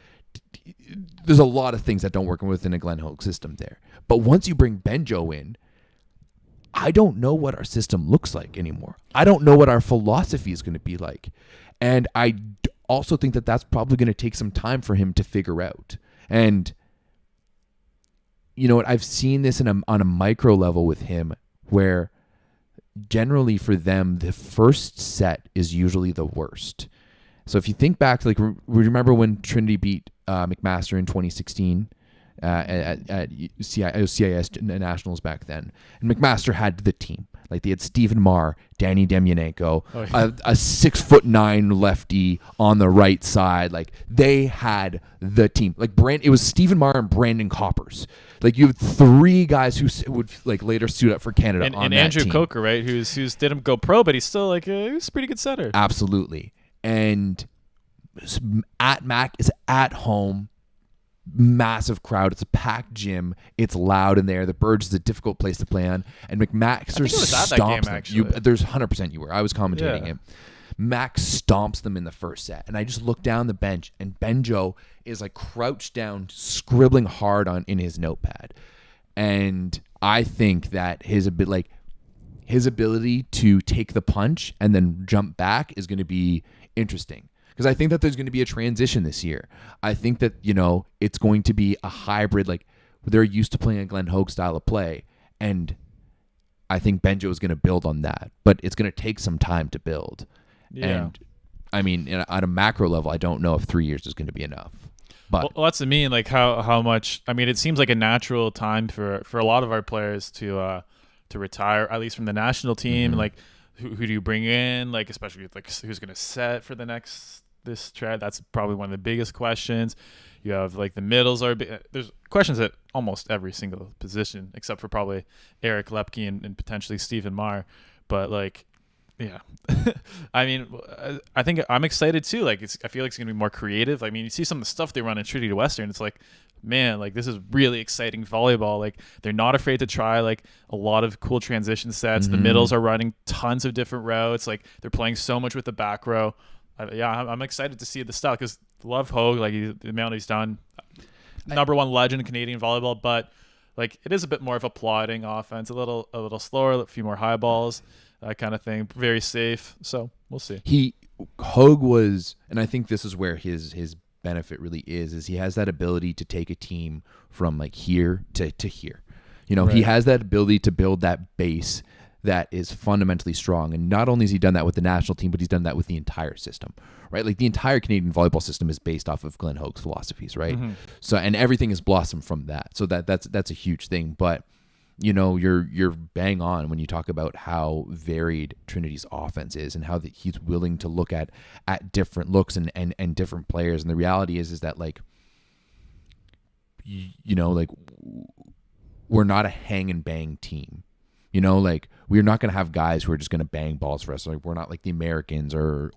there's a lot of things that don't work within a Glenn Hogue system there. But once you bring Benjo in, I don't know what our system looks like anymore. I don't know what our philosophy is going to be like. And I also think that that's probably going to take some time for him to figure out. And you know what? I've seen this on a micro level with him where generally for them, the first set is usually the worst. So if you think back to, like, remember when Trinity beat McMaster in 2016 at CIS Nationals back then, and McMaster had the team. Like, they had Stephen Marr, Danny Demyanenko, a 6'9" lefty on the right side. Like, they had the team. Like, it was Stephen Marr and Brandon Coppers. Like, you have three guys who would, like, later suit up for Canada on and that Andrew team. Coker, right? Who's didn't go pro, but he's still like he was a pretty good setter. Absolutely. And at Mac is at home. Massive crowd. It's a packed gym. It's loud in there. The Burge is a difficult place to play on. And McMaster stomps them. There's 100% you were. I was commentating it. Max stomps them in the first set. And I just look down the bench, and Benjo is like crouched down, scribbling hard in his notepad. And I think that his ability to take the punch and then jump back is going to be interesting. Because I think that there's going to be a transition this year. I think that, it's going to be a hybrid. Like, they're used to playing a Glenn Hogue style of play. And I think Benjo is going to build on that. But it's going to take some time to build. Yeah. And, I mean, at a macro level, I don't know if 3 years is going to be enough. But well, that's what I mean. Like, how much... I mean, it seems like a natural time for a lot of our players to retire, at least from the national team. Mm-hmm. Like, who do you bring in? Like, especially like who's going to set for this trad? That's probably one of the biggest questions. You have like the middles there's questions at almost every single position except for probably Eric Lepke and potentially Stephen Marr. But like, yeah, I mean, I think I'm excited too. Like, I feel like it's gonna be more creative. I mean, you see some of the stuff they run in Trinity to Western. It's like, man, like this is really exciting volleyball. Like, they're not afraid to try like a lot of cool transition sets. Mm-hmm. The middles are running tons of different routes. Like, they're playing so much with the back row. I'm excited to see the style because love Hogue, like the amount he's done. Number one legend in Canadian volleyball, but like it is a bit more of a plodding offense, a little slower, a few more high balls, that kind of thing. Very safe. So we'll see. Hogue was, and I think this is where his benefit really is he has that ability to take a team from like here to here. Right. He has that ability to build that base that is fundamentally strong. And not only has he done that with the national team, but he's done that with the entire system, right? Like, the entire Canadian volleyball system is based off of Glenn Hogue's philosophies, right? Mm-hmm. So, and everything has blossomed from that. So that's a huge thing. But, you're bang on when you talk about how varied Trinity's offense is and how he's willing to look at different looks and different players. And the reality is that, like, like, we're not a hang and bang team. Like, we're not going to have guys who are just going to bang balls for us. Like, we're not like the Americans or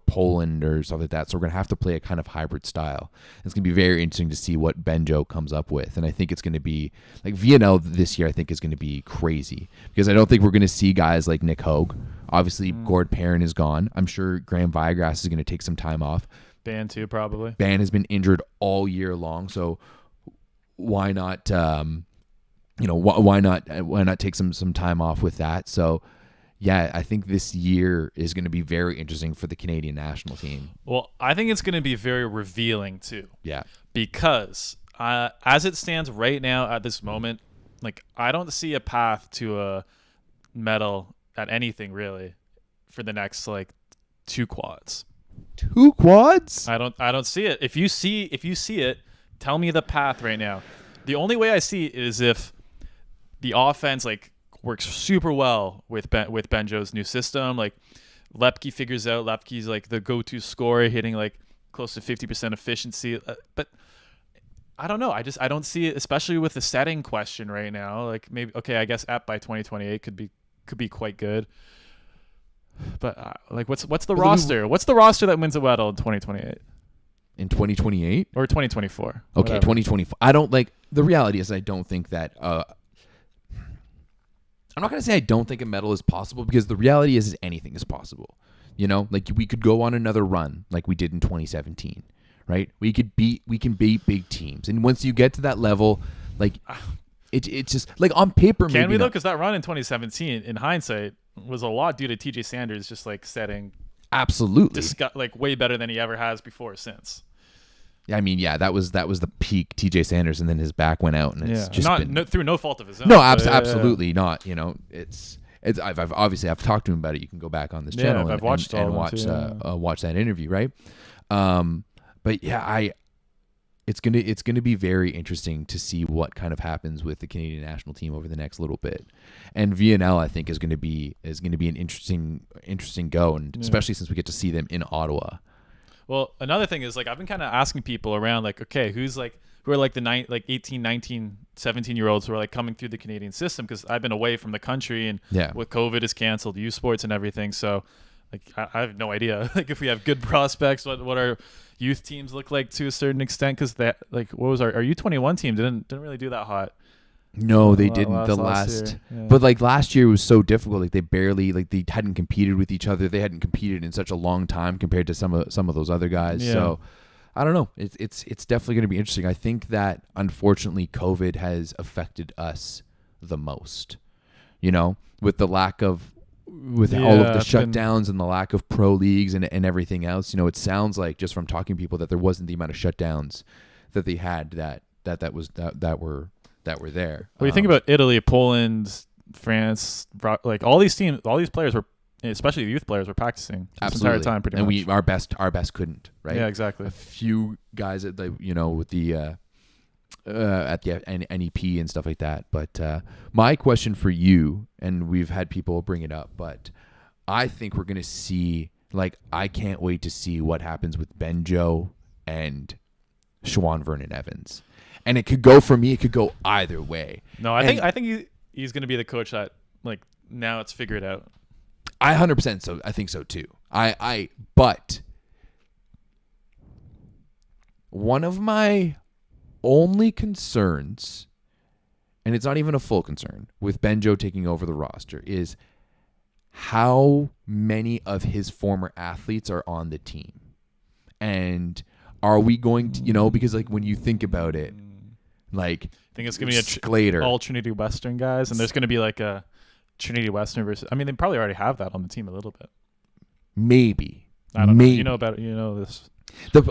Poland or stuff like that. So we're going to have to play a kind of hybrid style. It's going to be very interesting to see what Benjo comes up with. And I think it's going to be like VNL this year. I think is going to be crazy because I don't think we're going to see guys like Nick Hogue. Obviously, Gord Perrin is gone. I'm sure Graham Viagrass is going to take some time off. Ban too, probably. Ban has been injured all year long. So why not? Why not take some time off with that? So, yeah, I think this year is going to be very interesting for the Canadian national team. Well, I think it's going to be very revealing too. Yeah. Because as it stands right now at this moment, like, I don't see a path to a medal at anything really for the next like 2 quads. 2 quads? I don't see it. If you see it, tell me the path right now. The only way I see it is if the offense like works super well with Benjo's new system. Like, Lepke figures out. Lepke's like the go-to scorer, hitting like close to 50% efficiency. But I don't know. I don't see it, especially with the setting question right now. Like, maybe I guess by 2028 could be quite good. But like, what's the roster? What's the roster that wins a medal in 2028? In 2028 or 2024? Okay, whatever. 2024. I don't like. The reality is, I don't think that. I'm not going to say I don't think a medal is possible because the reality is anything is possible. Like, we could go on another run like we did in 2017, right? We can beat big teams. And once you get to that level, like, it's just like on paper. Can maybe we though? Because that run in 2017, in hindsight, was a lot due to TJ Sanders just like setting absolutely like way better than he ever has before since. I mean, yeah, that was the peak TJ Sanders, and then his back went out, and it's just through no fault of his own. No, absolutely not. It's I've obviously talked to him about it. You can go back on this channel I've watched and watch watch that interview, right? But yeah, it's gonna be very interesting to see what kind of happens with the Canadian national team over the next little bit. And VNL, I think, is gonna be an interesting go, and especially since we get to see them in Ottawa. Well, another thing is, like, I've been kind of asking people around, like, okay, who are like the 18, 19, 17-year-olds who are like coming through the Canadian system, because I've been away from the country, and with COVID is canceled, youth sports and everything. So, like, I have no idea, like, if we have good prospects, what our youth teams look like to a certain extent, because that, like, what was our U21 team didn't really do that hot. No, they didn't. The last but like last year was so difficult. Like they hadn't competed with each other. They hadn't competed in such a long time compared to some of those other guys. Yeah. So I don't know. It's definitely going to be interesting. I think that unfortunately COVID has affected us the most. You know, with all of the shutdowns and the lack of pro leagues and everything else. You know, it sounds like, just from talking to people, that there wasn't the amount of shutdowns that they had that were there. Well, you think about Italy, Poland, France, like all these players were, especially the youth players, were practicing this entire time pretty much. And our best couldn't, right? Yeah, exactly. A few guys at with the at the NEP and stuff like that. But my question for you, and we've had people bring it up, but I think we're gonna see, like, I can't wait to see what happens with Benjo and Siobhan Vernon Evans. And it could go either way. No, I think he's going to be the coach that, like, now it's figured out. I 100% so. I think so too. But one of my only concerns, and it's not even a full concern, with Benjo taking over the roster, is how many of his former athletes are on the team. And are we going to, because, like, when you think about it, like, I think it's going to be all Trinity Western guys, and there's going to be like a Trinity Western versus, I mean, they probably already have that on the team a little bit. Maybe. I don't know. You know about it. You know this.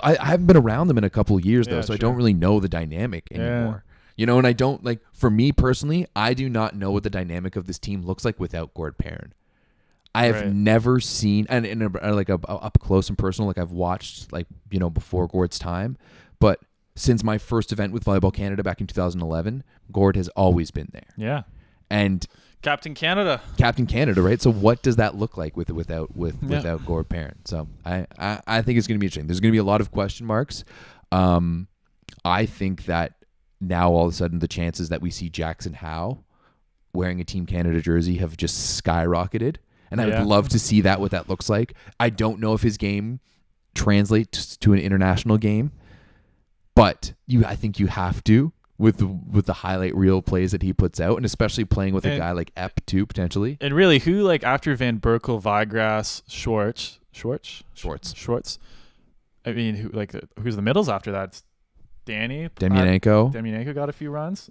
I haven't been around them in a couple of years, though, so I don't really know the dynamic anymore. And I don't, like, for me personally, I do not know what the dynamic of this team looks like without Gord Perrin. I have never seen, and like up close and personal, like, I've watched, like, before Gord's time, but since my first event with Volleyball Canada back in 2011, Gord has always been there. Yeah. And Captain Canada, right? So what does that look like without Gord Perrin? So I think it's going to be interesting. There's going to be a lot of question marks. I think that now all of a sudden the chances that we see Jackson Howe wearing a Team Canada jersey have just skyrocketed. And I would love to see what that looks like. I don't know if his game translates to an international game, but I think you have to with the highlight reel plays that he puts out, and especially playing with a guy like Epp too, potentially. And really, who, like, after Van Berkel, Vigrass, Schwartz? I mean, who's the middles after that? It's Danny Demyanenko. Demyanenko got a few runs.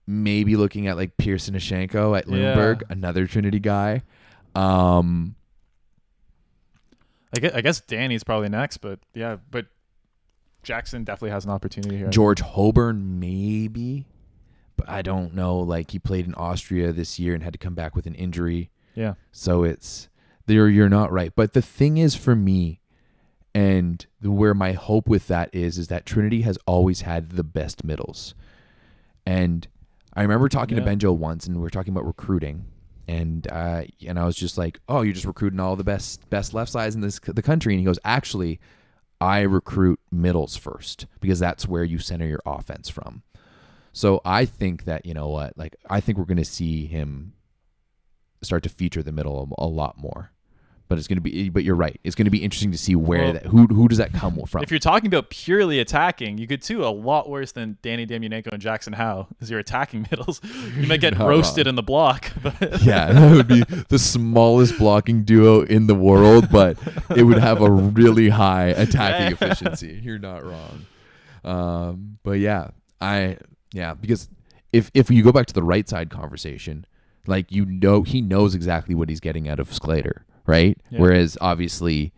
Maybe looking at, like, Pearson Ashenko at Lindbergh, another Trinity guy. I guess Danny's probably next, but Jackson definitely has an opportunity here. George Holborn, maybe, but I don't know. Like, he played in Austria this year and had to come back with an injury. Yeah. So you're not right. But the thing is, for me, and where my hope with that is that Trinity has always had the best middles. And I remember talking to Benjo once, and we were talking about recruiting, and I was just like, "Oh, you're just recruiting all the best left sides in the country." And he goes, "Actually, I recruit middles first, because that's where you center your offense from." So I think that, I think we're going to see him start to feature the middle a lot more. But you're right. It's going to be interesting to see who does that come from. If you're talking about purely attacking, you could do a lot worse than Danny Demyanenko and Jackson Howe as your attacking middles. You might get roasted in the block. But yeah, that would be the smallest blocking duo in the world, but it would have a really high attacking efficiency. You're not wrong. But because if you go back to the right side conversation, like, he knows exactly what he's getting out of Sclater. Right? Yeah. Whereas obviously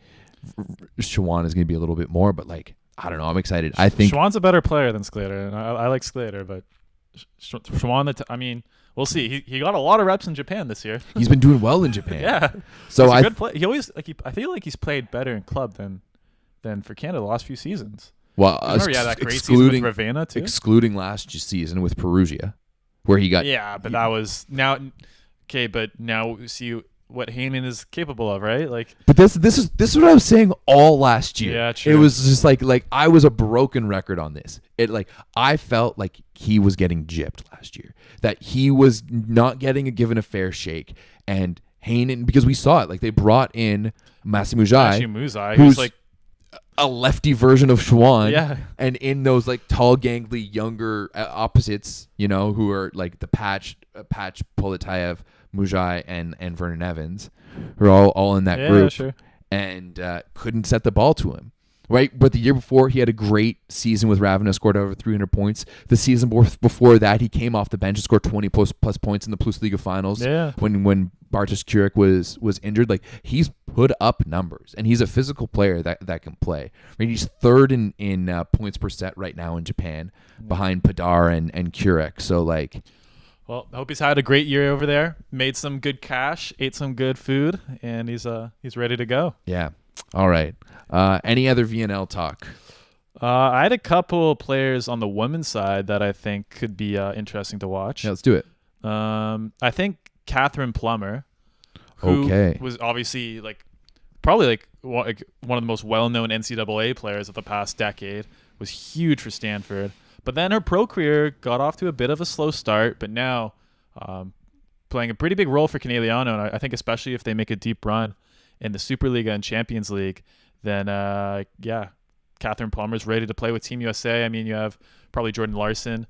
Siobhan is going to be a little bit more, but, like, I don't know. I'm excited. I think Siobhan's a better player than Sclater, and I like Sclater, but Siobhan, We'll see. He got a lot of reps in Japan this year. He's been doing well in Japan. Yeah. So he's a good play. He always I feel like he's played better in club than for Canada the last few seasons. Well, that great season with Ravenna too. Excluding last season with Perugia, where he got that was now okay. But now see what Heinen is capable of, right? Like, but this is what I was saying all last year. Yeah, true. It was just like I was a broken record on this. I felt like he was getting gypped last year. That he was not given a fair shake, and Heinen, because we saw it. Like, they brought in Massimo Muzai, who's like a lefty version of Schwann. Yeah. And in those like tall, gangly, younger opposites, who are like the Patch Poletayev, Muzai, and Vernon Evans, who are all in that group. Sure. And couldn't set the ball to him. Right, but the year before he had a great season with Ravenna, scored over 300 points. The season before that, he came off the bench and scored 20 plus points in the Plus Liga finals. Yeah. When Bartosz Kurek was injured, like, he's put up numbers, and he's a physical player that can play. Right, he's third in points per set right now in Japan, behind Padar and Kurek. So like, well, I hope he's had a great year over there. Made some good cash, ate some good food, and he's ready to go. Yeah. All right. Any other VNL talk? I had a couple players on the women's side that I think could be interesting to watch. Yeah, let's do it. I think Catherine Plummer, who was obviously probably one of the most well-known NCAA players of the past decade, was huge for Stanford. But then her pro career got off to a bit of a slow start, but now playing a pretty big role for Caneliano, and I think especially if they make a deep run in the Superliga and Champions League, then Catherine Plummer's ready to play with Team USA. I mean, you have probably Jordan Larson.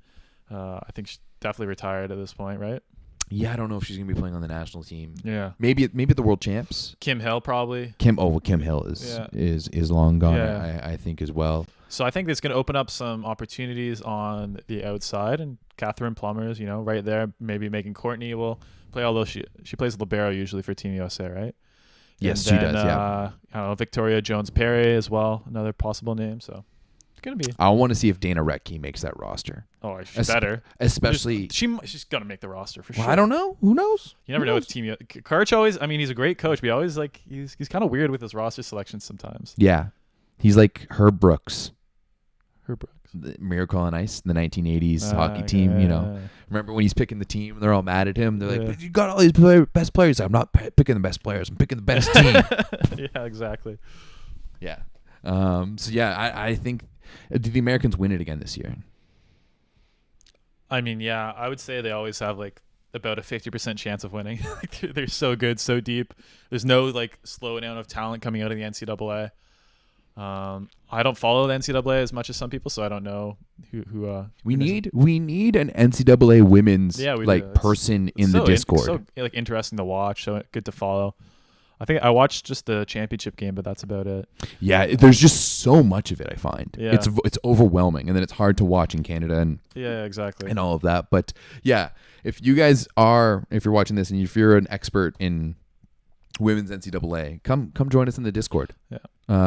I think she's definitely retired at this point, right? Yeah, I don't know if she's gonna be playing on the national team. Yeah, maybe at the World Champs. Kim Hill probably. Kim Hill is long gone. Yeah. I think as well. So I think it's going to open up some opportunities on the outside, and Catherine Plummer's, right there, maybe Megan Courtney will play, although she plays libero usually for Team USA, right? Yes, and she then, does, yeah. I don't know, Victoria Jones-Perry as well, another possible name. So it's going to be. I want to see if Dana Rettke makes that roster. Oh, she's better. Especially. She's going to make the roster for sure. I don't know. Who knows? You never know with Team USA. Kirch always, he's a great coach, but he always, he's kind of weird with his roster selections sometimes. Yeah. He's like Herb Brooks. The Miracle on Ice, the 1980s hockey team, Remember when he's picking the team and they're all mad at him? They're like, but you got all these best players. I'm not picking the best players. I'm picking the best team. Yeah, exactly. Yeah. I think, did the Americans win it again this year? I mean, yeah, I would say they always have about a 50% chance of winning. They're so good, so deep. There's no slowing down of talent coming out of the NCAA. I don't follow the NCAA as much as some people, so I don't know who. We need an NCAA women's person in the Discord. So interesting to watch, so good to follow. I think I watched just the championship game, but that's about it. Yeah, there's just so much of it. I find it's overwhelming, and then it's hard to watch in Canada and exactly, and all of that. But yeah, if you're watching this and if you're an expert in women's NCAA, come join us in the Discord. Yeah.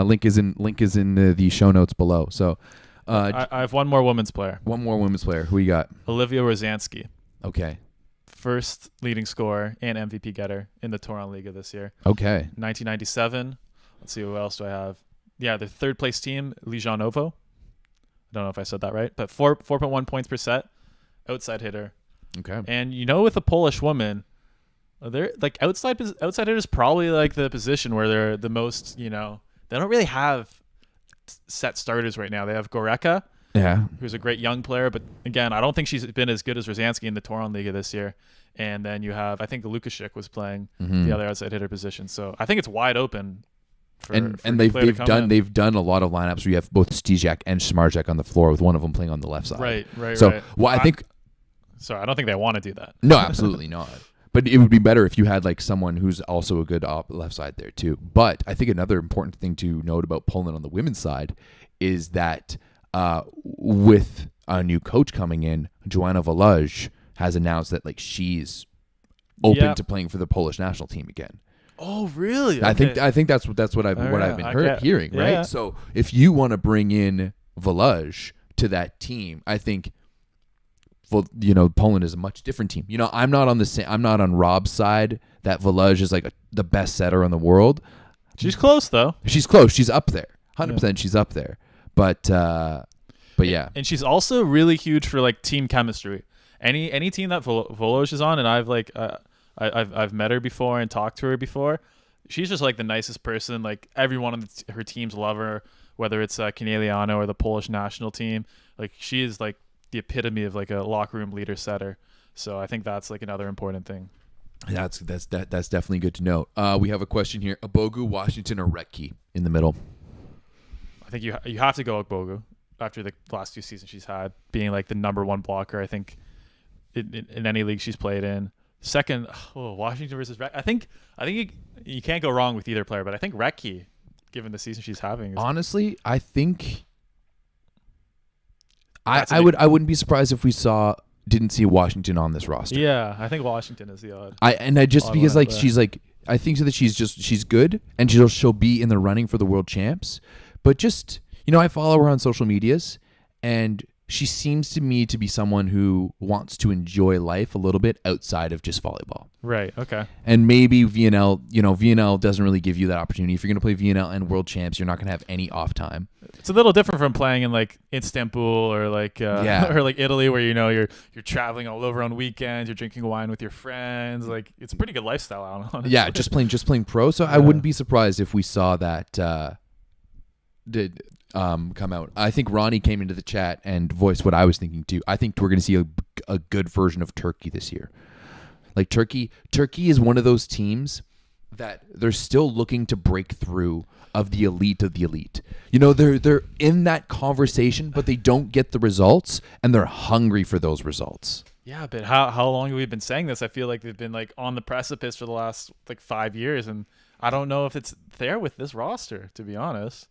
Link is in the show notes below. So I have one more women's player. Who you got? Olivia Rozanski. Okay. First leading scorer and MVP getter in the Toron Liga this year. Okay. 1997. Let's see, who else do I have? Yeah, the third place team, Liżanowo. I don't know if I said that right, but 4.1 points per set, outside hitter. Okay. And with a Polish woman, they're outside hitters probably the position where they're the most, they don't really have set starters right now. They have Goreka, who's a great young player, but again, I don't think she's been as good as Rozanski in the Toron Liga this year. And then you have, I think Lukashik was playing the other outside hitter position. So I think it's wide open. They've done a lot of lineups where you have both Stizak and Smarjak on the floor, with one of them playing on the left side. Right. So I think. Sorry, I don't think they want to do that. No, absolutely not. But it would be better if you had someone who's also a good left side there too. But I think another important thing to note about Poland on the women's side is that with a new coach coming in, Joanna Volej has announced that she's open to playing for the Polish national team again. Oh, really? Okay. I think that's what I've been hearing, right? Yeah. So if you want to bring in Volej to that team, I think Poland is a much different team. I'm not on Rob's side that Volej is like the best setter in the world. She's close though. She's close. She's up there. 100%. She's up there. But yeah. And she's also really huge for like team chemistry. Any team that Volej is on, and I've met her before and talked to her before. She's just like the nicest person. Like everyone on her teams love her, whether it's Caneliano or the Polish national team. Like she is like the epitome of like a locker room leader setter. So I think that's like another important thing. That's definitely good to know. We have a question here: Abogu, Washington, or Retke in the middle? I think you have to go Abogu after the last 2 seasons she's had, being like the number 1 blocker. I think in any league she's played in. Second, Washington versus Retke. I think you can't go wrong with either player, but I think Retke, given the season she's having, honestly, I think I wouldn't be surprised if we didn't see Washington on this roster. Yeah, I think Washington is the odd. Because like she's like, I think so that she's good and she'll be in the running for the world champs. But just I follow her on social medias, and she seems to me to be someone who wants to enjoy life a little bit outside of just volleyball. Right. Okay. And maybe VNL doesn't really give you that opportunity. If you're going to play VNL and World Champs, you're not going to have any off time. It's a little different from playing in like Istanbul or like or like Italy, where you're traveling all over on weekends, you're drinking wine with your friends. Like it's a pretty good lifestyle out, honestly. Yeah, just playing pro. So I wouldn't be surprised if we saw that come out. I think Ronnie came into the chat and voiced what I was thinking too. I think we're going to see a good version of Turkey this year. Like Turkey is one of those teams that they're still looking to break through of the elite of the elite. They're in that conversation, but they don't get the results, and they're hungry for those results. Yeah, but how long have we been saying this? I feel like they've been like on the precipice for the last like 5 years, and I don't know if it's there with this roster, to be honest.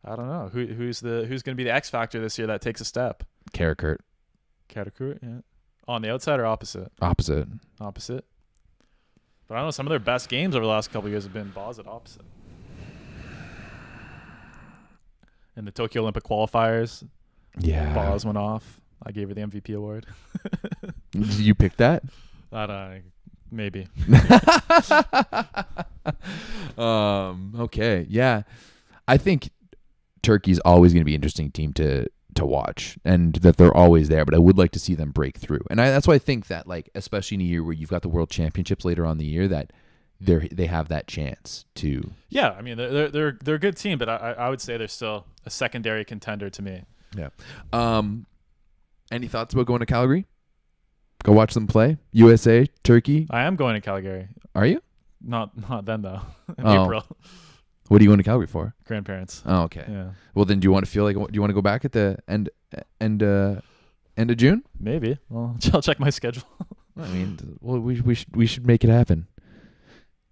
I don't know who's going to be the X factor this year that takes a step. Karakurt, yeah. On the outside or opposite? Opposite. But I don't know, some of their best games over the last couple of years have been Boz at opposite. In the Tokyo Olympic qualifiers, yeah, Boz went off. I gave her the MVP award. Did you pick that? Maybe. Okay. Yeah. I think Turkey's always going to be an interesting team to watch, and that they're always there, but I would like to see them break through. And that's why I think that, like, especially in a year where you've got the World Championships later on in the year, that they have that chance to. Yeah, I mean they're a good team, but I would say they're still a secondary contender to me. Yeah. Any thoughts about going to Calgary? Go watch them play. USA, Turkey. I am going to Calgary. Are you? Not then though. In April. What are you going to Calgary for? Grandparents. Oh, okay. Yeah. Well, then do you want to go back at the end of June? Maybe. Well, I'll check my schedule. I mean, well, we should make it happen.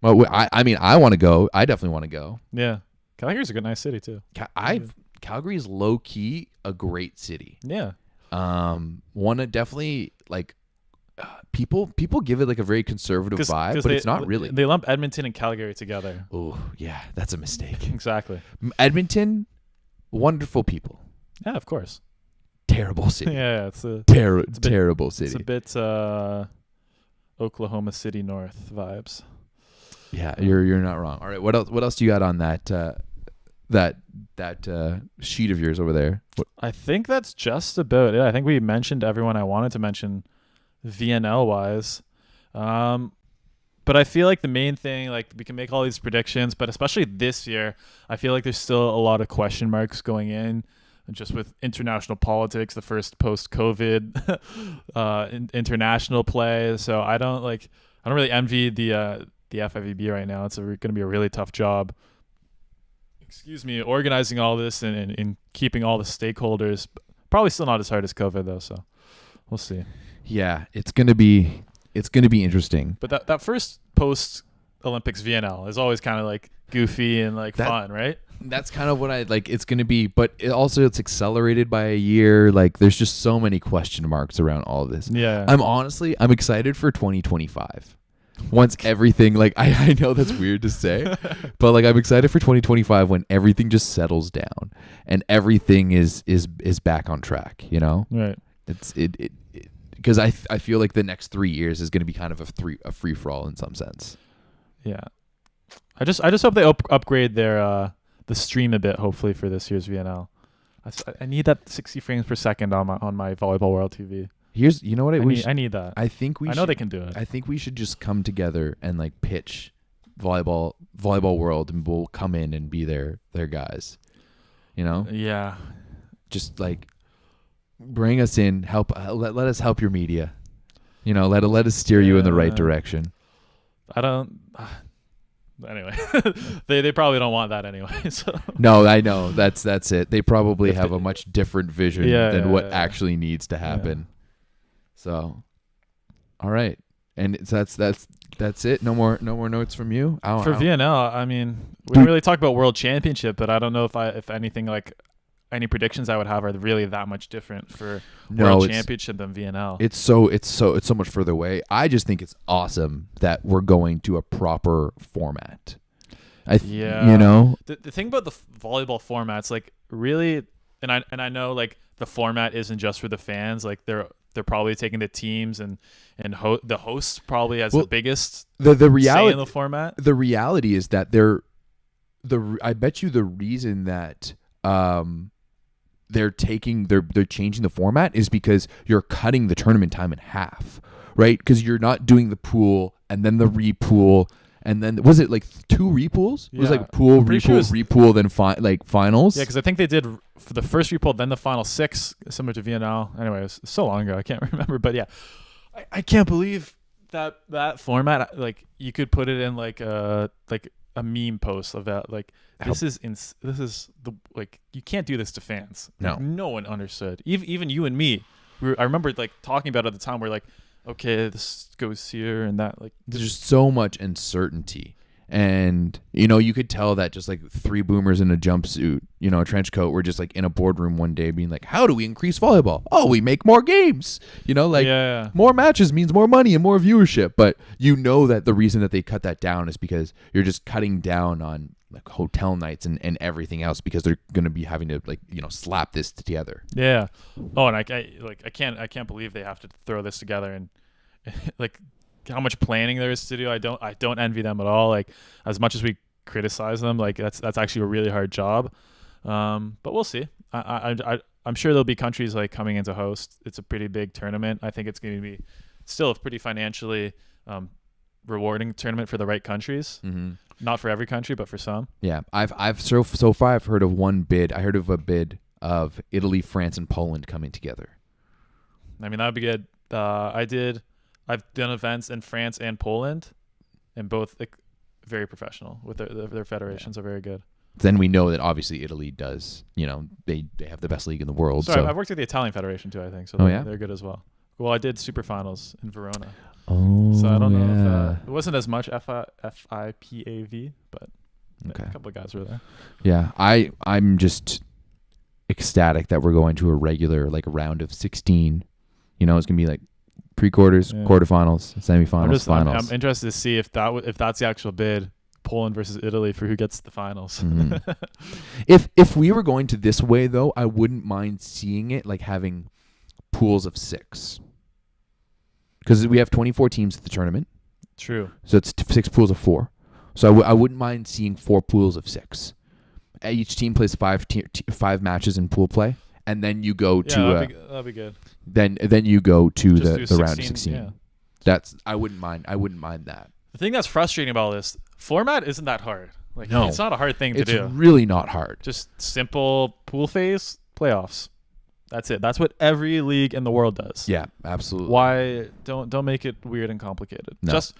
Well, I want to go. I definitely want to go. Yeah. Calgary's a good, nice city too. Calgary is low key a great city. Yeah. One that definitely like people give it like a very conservative vibe, but it's not really. They lump Edmonton and Calgary together. Oh yeah, that's a mistake. Exactly. Edmonton, wonderful people. Yeah, of course. Terrible city. Yeah, it's a terrible city. It's a bit Oklahoma City North vibes. Yeah, you're not wrong. All right, what else do you got on that sheet of yours over there? I think that's just about it. I think we mentioned everyone I wanted to mention VNL wise. But I feel like the main thing, like, we can make all these predictions, but especially this year, I feel like there's still a lot of question marks going in, just with international politics, the first post-COVID international play. So I don't really envy the FIVB right now. It's going to be a really tough job. Organizing all this and keeping all the stakeholders. Probably still not as hard as COVID though, so we'll see. Yeah, it's gonna be interesting. But that first post Olympics VNL is always kind of like goofy and like fun, right? That's kind of what I like. It's gonna be, but it's accelerated by a year. Like, there's just so many question marks around all of this. Yeah, I'm excited for 2025. Once everything, like, I know that's weird to say, but like, I'm excited for 2025 when everything just settles down and everything is back on track. You know, right? because I feel like the next 3 years is going to be kind of a free for all in some sense. Yeah, I just hope they upgrade their the stream a bit. Hopefully for this year's VNL, I need that 60 frames per second on my Volleyball World TV. You know what I need that. I know they can do it. I think we should just come together and like pitch Volleyball World, and we'll come in and be their guys. You know? Yeah. Just like bring us in, let us help your media. You know, let us steer you in the right direction. I don't. Anyway, they probably don't want that anyway. So no, I know that's it. They probably have a much different vision than what actually needs to happen. Yeah. So, all right, and that's it. No more notes from you for VNL. I mean, we didn't really talk about World Championship, but I don't know if anything like any predictions I would have are really that much different for World Championship than VNL. It's so much further away. I just think it's awesome that we're going to a proper format. You know, the thing about the volleyball formats, like really, and I know like the format isn't just for the fans. Like they're probably taking the teams and the hosts probably has the biggest the reality say in the format. The reality is that I bet you the reason that they're changing the format is because you're cutting the tournament time in half, right? Because you're not doing the pool and then the repool. And then was it like 2 repools? It was like pool, repool, then finals. Yeah, because I think they did for the first repool, then the final 6, similar to VNL. Anyway, it was so long ago, I can't remember. But yeah, I can't believe that format. Like you could put it in like a meme post of that. Like this is the like you can't do this to fans. No, like, no one understood. Even you and me. I remember like talking about it at the time. We're like, okay, this goes here and that. Like there's just so much uncertainty, and you know you could tell that just like 3 boomers in a jumpsuit, you know, a trench coat, were just like in a boardroom one day being like, how do we increase volleyball? Oh, we make more games, you know, like more matches means more money and more viewership. But you know that the reason that they cut that down is because you're just cutting down on like hotel nights and everything else, because they're going to be having to like, you know, slap this together. Yeah. Oh, and I can't believe they have to throw this together, and like how much planning there is to do. I don't envy them at all. Like as much as we criticize them, like that's actually a really hard job. But we'll see. I'm sure there'll be countries like coming in to host. It's a pretty big tournament. I think it's going to be still a pretty financially rewarding tournament for the right countries. Mm-hmm. Not for every country, but for some. Yeah, I've so far I've heard of one bid. I heard of a bid of Italy, France, and Poland coming together. I mean, that would be good. I've done events in France and Poland, and both like, very professional with their federations are very good. Then we know that obviously Italy does. You know, they have the best league in the world. Sorry, I've worked with the Italian federation too, I think. So they're good as well. Well, I did super finals in Verona. Oh, so I don't know if it wasn't as much FIPAV, but a couple of guys were there. Yeah, I'm just ecstatic that we're going to a regular like a round of 16. You know, it's gonna be like pre-quarters, quarterfinals, semifinals, finals. I'm interested to see if that's the actual bid, Poland versus Italy, for who gets the finals. Mm-hmm. If we were going to this way though, I wouldn't mind seeing it like having pools of 6. Because we have 24 teams at the tournament. True. So it's 6 pools of 4. So I wouldn't mind seeing 4 pools of 6. Each team plays 5 matches in pool play, and then you go to that'd be good. Then you go to the round of 16. Yeah. That's I wouldn't mind that. The thing that's frustrating about this format isn't that hard. Like no, it's not a hard thing to do. It's really not hard. Just simple pool phase, playoffs. That's it. That's what every league in the world does. Yeah, absolutely. Why don't make it weird and complicated? No. Just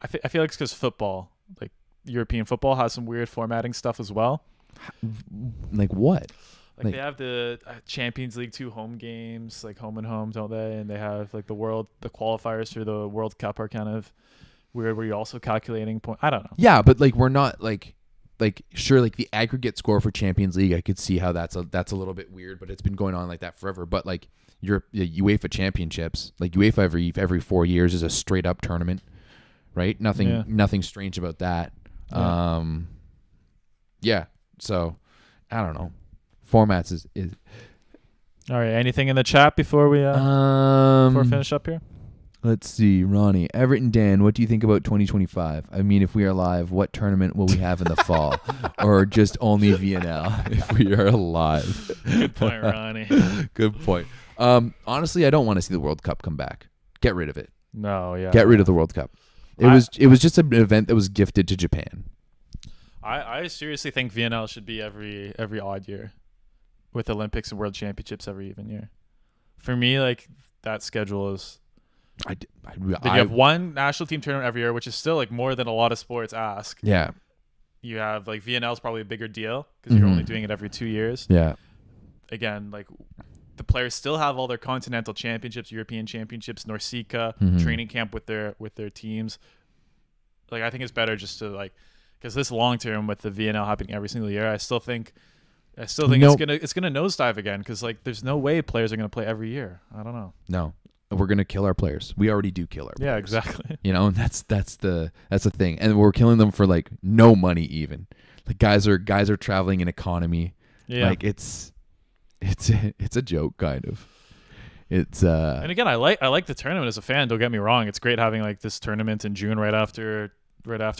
I feel like it's because football, like European football, has some weird formatting stuff as well. Like what? Like they have the Champions League 2 home games, like home and home, don't they? And they have like the qualifiers for the World Cup are kind of weird, where you're also calculating point. I don't know. Yeah, but like we're not like sure, like the aggregate score for Champions League, I could see how that's a little bit weird, but it's been going on like that forever. But like the UEFA Championships, like UEFA every 4 years is a straight up tournament, right? Nothing strange about that. Yeah. So I don't know. Formats is All right. Anything in the chat before we finish up here? Let's see, Ronnie, Everett and Dan, what do you think about 2025? I mean, if we are alive, what tournament will we have in the fall, or just only VNL if we are alive? Good point, Ronnie. Good point. Honestly, I don't want to see the World Cup come back. Get rid of it. No, yeah. Get rid of the World Cup. It was just an event that was gifted to Japan. I seriously think VNL should be every odd year, with Olympics and World Championships every even year. For me, like that schedule is. You have one national team tournament every year, which is still like more than a lot of sports ask. Yeah. You have like VNL is probably a bigger deal because you're only doing it every 2 years. Yeah. Again, like the players still have all their continental championships, European championships, Norseca, training camp with their teams. Like I think it's better just to like, because this long term with the VNL happening every single year, I still think it's gonna nosedive again because like there's no way players are gonna play every year. I don't know. No. We're gonna kill our players. We already do kill our players. Yeah, exactly. You know, and that's the thing. And we're killing them for like no money even. Like guys are traveling in economy. Yeah. Like it's a joke kind of. It's And again, I like the tournament as a fan, don't get me wrong. It's great having like this tournament in June right after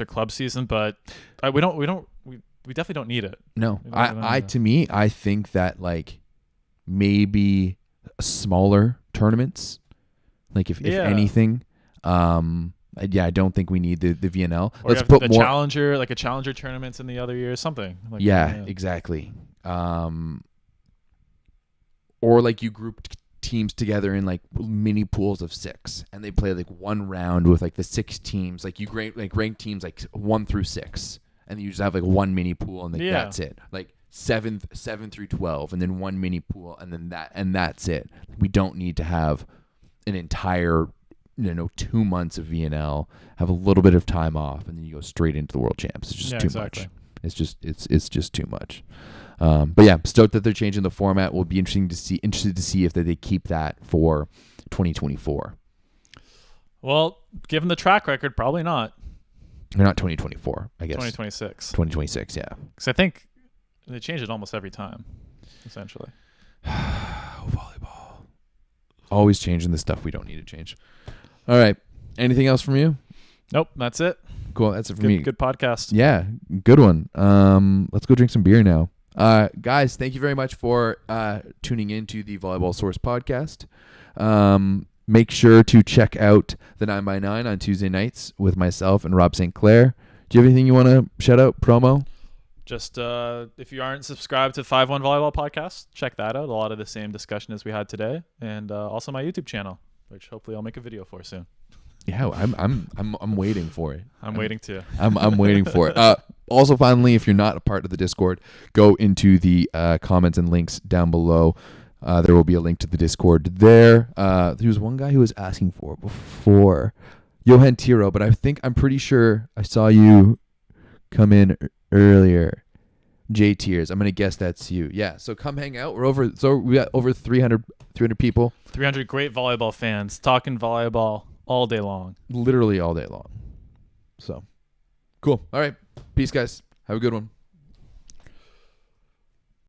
club season, but we definitely don't need it. No. I think that like maybe smaller tournaments, like if anything, I don't think we need the VNL. Or let's put more challenger, like a challenger tournaments in the other year, something. Like exactly. Or like you group teams together in like mini pools of 6, and they play like one round with like the 6 teams. Like you rank teams like 1 through 6, and you just have like one mini pool, and that's it. Like 7 through 12, and then one mini pool, and then that's it. We don't need to have an entire 2 months of VNL, have a little bit of time off, and then you go straight into the World Champs. It's just too much. It's just too much. But yeah, stoked that they're changing the format. Will be interested to see if they keep that for 2024. Well, given the track record, probably not. Or not 2024, I guess. 2026. 2026, yeah. Because I think they change it almost every time, essentially. Volleyball. Always changing the stuff we don't need to change. All right. Anything else from you? Nope, that's it. Cool. That's it for me. Good podcast. Yeah, good one. Let's go drink some beer now. Guys, thank you very much for tuning into the Volleyball Source podcast. Make sure to check out the 9x9 on Tuesday nights with myself and Rob St. Clair. Do you have anything you want to shout out, promo? Just if you aren't subscribed to 5-1 Volleyball Podcast, check that out. A lot of the same discussion as we had today, and also my YouTube channel, which hopefully I'll make a video for soon. Yeah, I'm waiting for it. I'm waiting too. I'm waiting for it. Also, finally, if you're not a part of the Discord, go into the comments and links down below. There will be a link to the Discord there. There was one guy who was asking for it before, Johan Tiro, but I'm pretty sure I saw you come in earlier. J Tears. I'm gonna guess that's you. Yeah. So come hang out. We got over 300 people. 300 great volleyball fans talking volleyball all day long. Literally all day long. So cool. All right. Peace, guys. Have a good one.